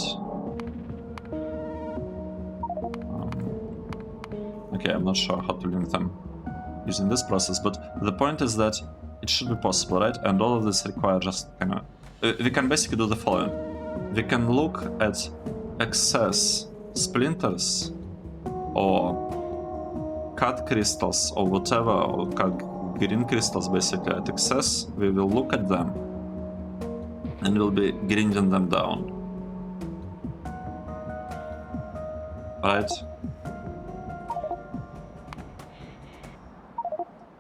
Okay, I'm not sure how to link them using this process, but the point is that it should be possible, right? And all of this require just kind of... we can basically do the following. We can look at excess splinters or cut crystals or whatever, or cut green crystals basically at excess. We will look at them and we'll be grinding them down. Right?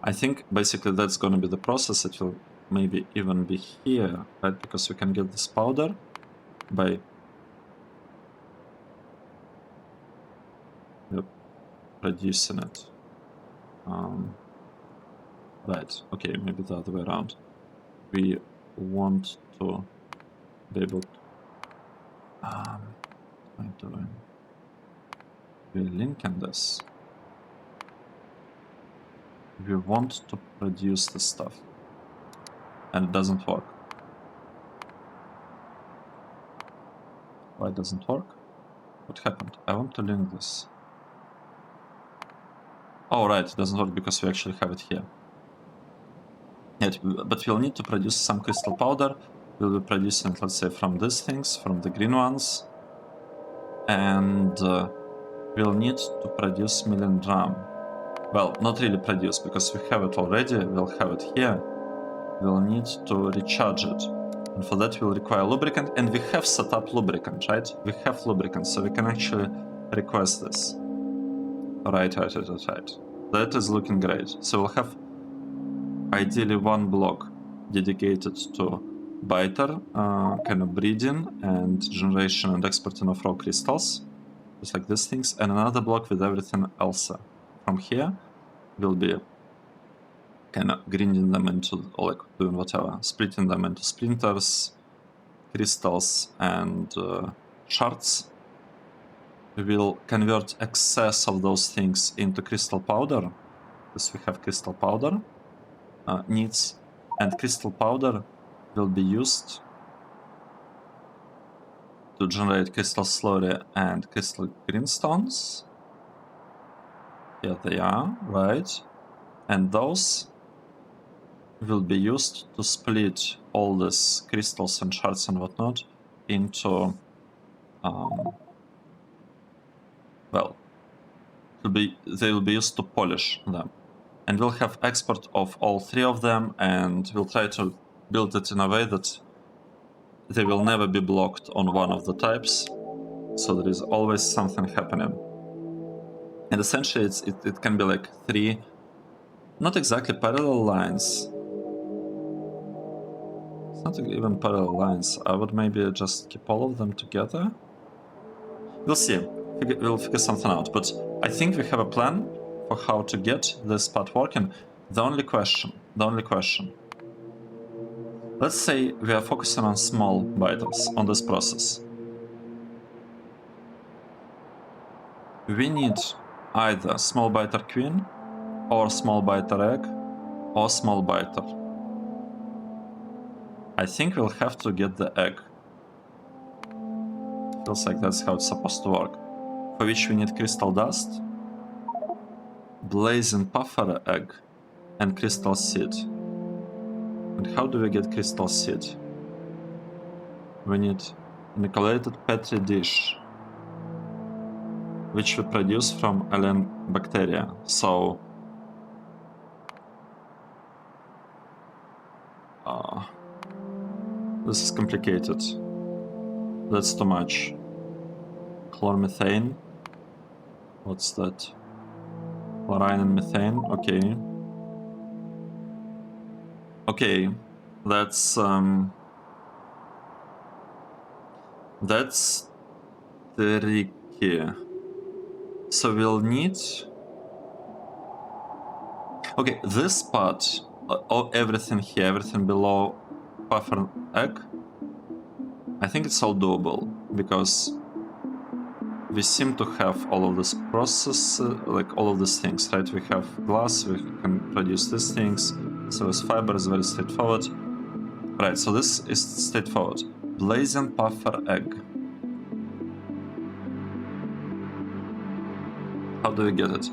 I think basically that's going to be the process. It will maybe even be here, right? Because we can get this powder by producing it. Right, okay, maybe the other way around. We want to be able to... what am I doing? We're linking this. We want to produce the stuff. And it doesn't work. Why it doesn't work? What happened? I want to link this. Oh, right, it doesn't work because we actually have it here. Yet, but we'll need to produce some crystal powder. We'll be producing it, let's say, from these things, from the green ones. And we'll need to produce million drum. Well, not really produce, because we have it already. We'll have it here. We'll need to recharge it. And for that, we'll require lubricant. And we have set up lubricant, right? We have lubricant, so we can actually request this. Right. That is looking great. So we'll have ideally one block dedicated to BITER, kind of breeding and generation and exporting of raw crystals, just like these things, and another block with everything else. From here, we'll be kind of grinding them into, or like doing whatever, splitting them into splinters, crystals, and shards. We will convert excess of those things into crystal powder, because we have crystal powder needs, and crystal powder will be used to generate crystal slurry and crystal greenstones. Here they are, right? And those will be used to split all these crystals and shards and whatnot into, well, they will be used to polish them. And we'll have export of all three of them, and we'll try to build it in a way that they will never be blocked on one of the types, so there is always something happening. And essentially it can be like three, not exactly parallel lines. It's not even parallel lines. I would maybe just keep all of them together. We'll see. We'll figure something out. But I think we have a plan for how to get this part working. The only question. Let's say we are focusing on small biters on this process. We need either small biter queen, or small biter egg, or small biter. I think we'll have to get the egg. Feels like that's how it's supposed to work. For which we need crystal dust, blazing puffer egg, and crystal seed. And how do we get crystal seed? We need inoculated petri dish, which we produce from alien bacteria. So this is complicated. That's too much. Chlormethane. What's that? Chlorine and methane. Okay. Okay, that's tricky. So we'll need... Okay, this part, everything here, everything below puffer egg, I think it's all doable. because we seem to have all of this process, like all of these things, right? We have glass, we can produce these things, so as fiber is very straightforward. Right, so this is straightforward. Blazing puffer egg. How do we get it?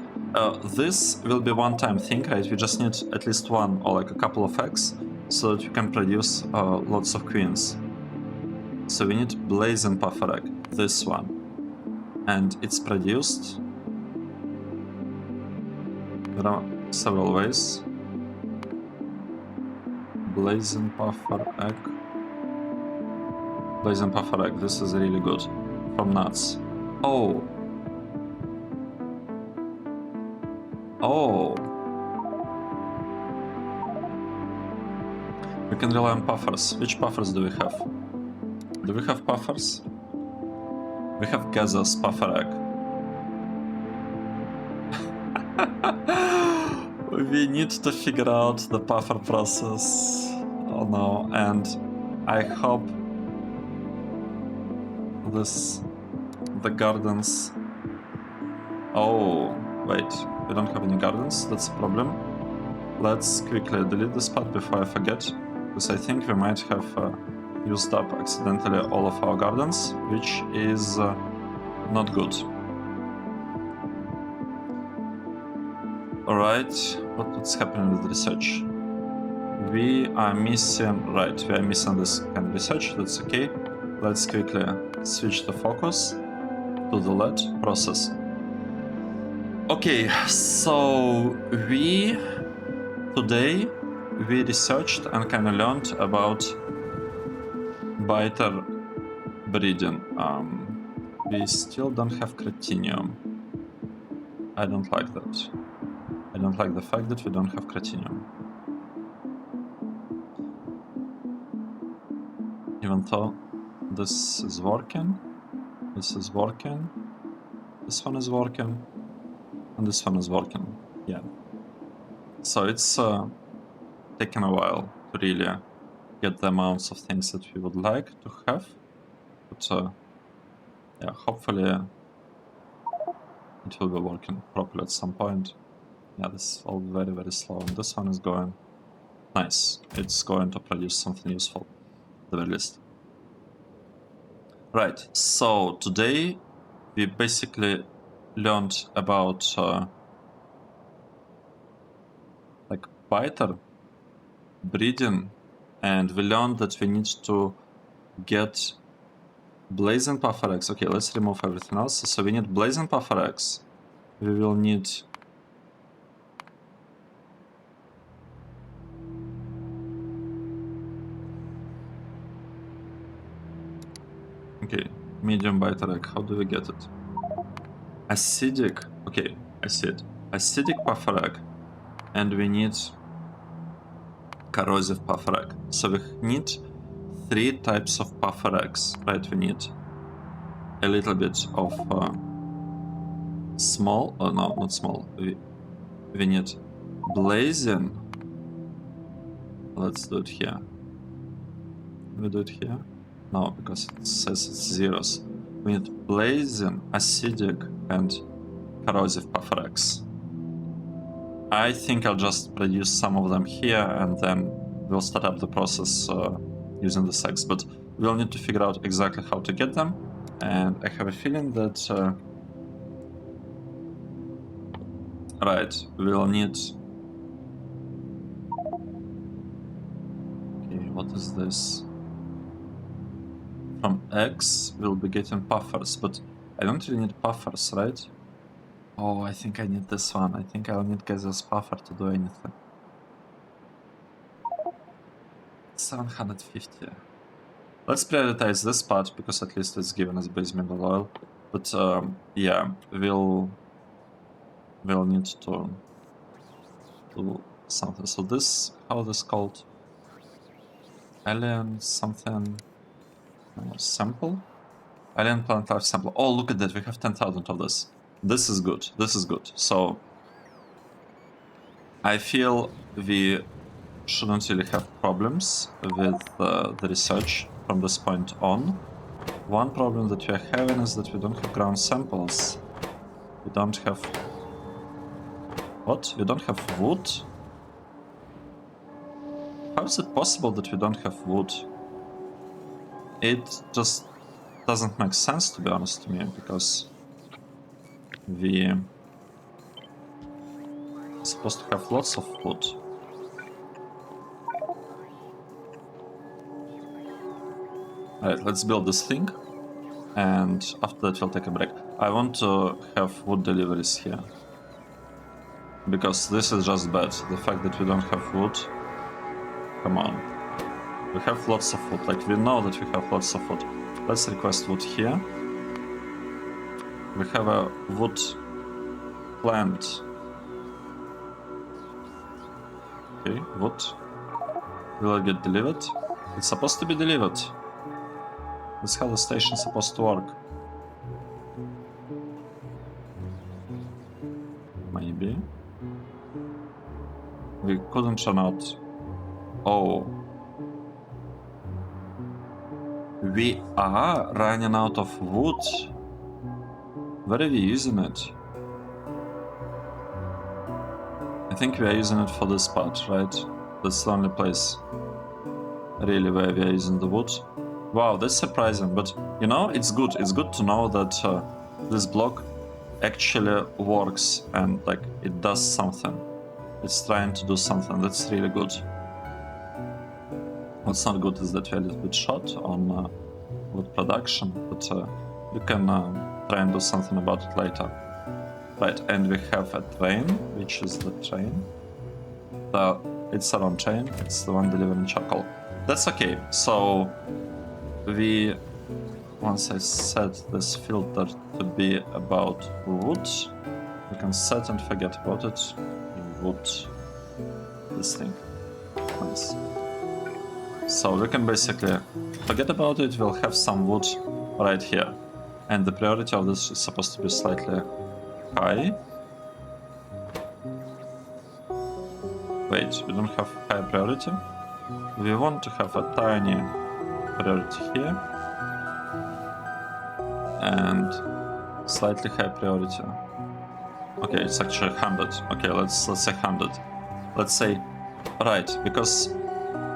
This will be one-time thing, right? We just need at least one or like a couple of eggs so that you can produce lots of queens. So we need blazing puffer egg, this one. And it's produced. There are several ways. Blazing puffer egg. Blazing puffer egg, this is really good. From nuts. Oh. Oh. We can rely on puffers. Which puffers do we have? Do we have puffers? We have gaseous puffer egg. We need to figure out the puffer process. Oh no, and I hope the gardens. Oh, wait, we don't have any gardens, that's a problem. Let's quickly delete this part before I forget, because I think we might have used up accidentally all of our gardens, which is not good. Alright, what's happening with research? We are missing this kind of research, that's okay. Let's quickly switch the focus to the LED process. Okay, so today we researched and kind of learned about BITER breeding. We still don't have cretinium. I don't like that. I don't like the fact that we don't have cretinium. Even though this is working, this is working, this one is working, and this one is working. Yeah. So it's taken a while to really get the amounts of things that we would like to have. But yeah, hopefully it will be working properly at some point. Yeah, this is all very, very slow. And this one is going nice. It's going to produce something useful, at the very least. Right, so today we basically learned about like BITER breeding, and we learned that we need to get blazing puffer eggs. Okay, let's remove everything else. So we need blazing puffer eggs. We will need medium BITER egg. How do we get it? Acidic. Okay, I see it. Acidic puffer egg. And we need corrosive puffer egg. So we need 3 types of puffer eggs, right? We need a little bit of small, no, not small. We need blazing. Let's do it here. Can we do it here? No, because it says it's zeros. We need blazing, acidic, and corrosive puffer eggs. I think I'll just produce some of them here, and then we'll start up the process using the eggs. But we'll need to figure out exactly how to get them, and I have a feeling that right, we'll need. Okay, what is this? From eggs, we'll be getting puffers, but I don't really need puffers, right? Oh, I think I need this one. I think I'll need gaseous puffer to do anything. 750. Let's prioritize this part, because at least it's given as base mineral oil. But yeah, we'll need to do something. So this, how is this called? Alien something... sample? Alien plant life sample. Oh, look at that, we have 10,000 of this. This is good, this is good. So I feel we shouldn't really have problems with the research from this point on. one problem that we are having is that we don't have ground samples. We don't have... What? We don't have wood? How is it possible that we don't have wood? It just doesn't make sense, to be honest to me, because we are supposed to have lots of wood. Alright, let's build this thing, and after that we'll take a break. I want to have wood deliveries here, because this is just bad. The fact that we don't have wood... Come on. We have lots of wood, like we know that we have lots of wood. Let's request wood here. We have a wood plant. Okay, wood. Will it get delivered? It's supposed to be delivered. That's how the station's supposed to work. Maybe. We couldn't run out. Oh. We are running out of wood. Where are we using it? I think we are using it for this part, right? That's the only place really where we are using the wood. Wow, that's surprising, but you know, it's good. It's good to know that this block actually works and like it does something. It's trying to do something. That's really good. What's not good is that we're a little bit short on wood production, but we can try and do something about it later. Right, and we have a train, which is the train. It's a wrong train, it's the one delivering charcoal. That's okay, so we... Once I set this filter to be about wood, we can set and forget about it. Wood. This thing. Nice. So we can basically forget about it, we'll have some wood right here. And the priority of this is supposed to be slightly high. Wait, we don't have high priority? We want to have a tiny priority here. And slightly high priority. Okay, it's actually 100. Okay, let's say 100. Let's say, right, because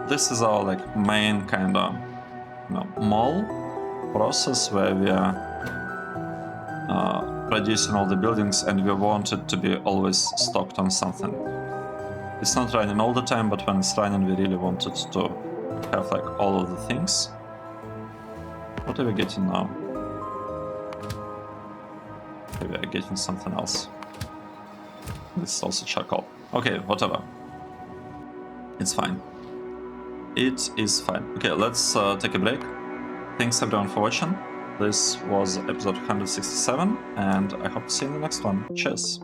this is our like main kind of mall process where we are producing all the buildings, and we want it to be always stocked on something. It's not running all the time, but when it's running, we really want it to have like all of the things. What are we getting now? Okay, we are getting something else. This is also charcoal. Okay, whatever. It's fine. It is fine. Okay, let's take a break. Thanks everyone for watching. This was episode 167, and I hope to see you in the next one. Cheers!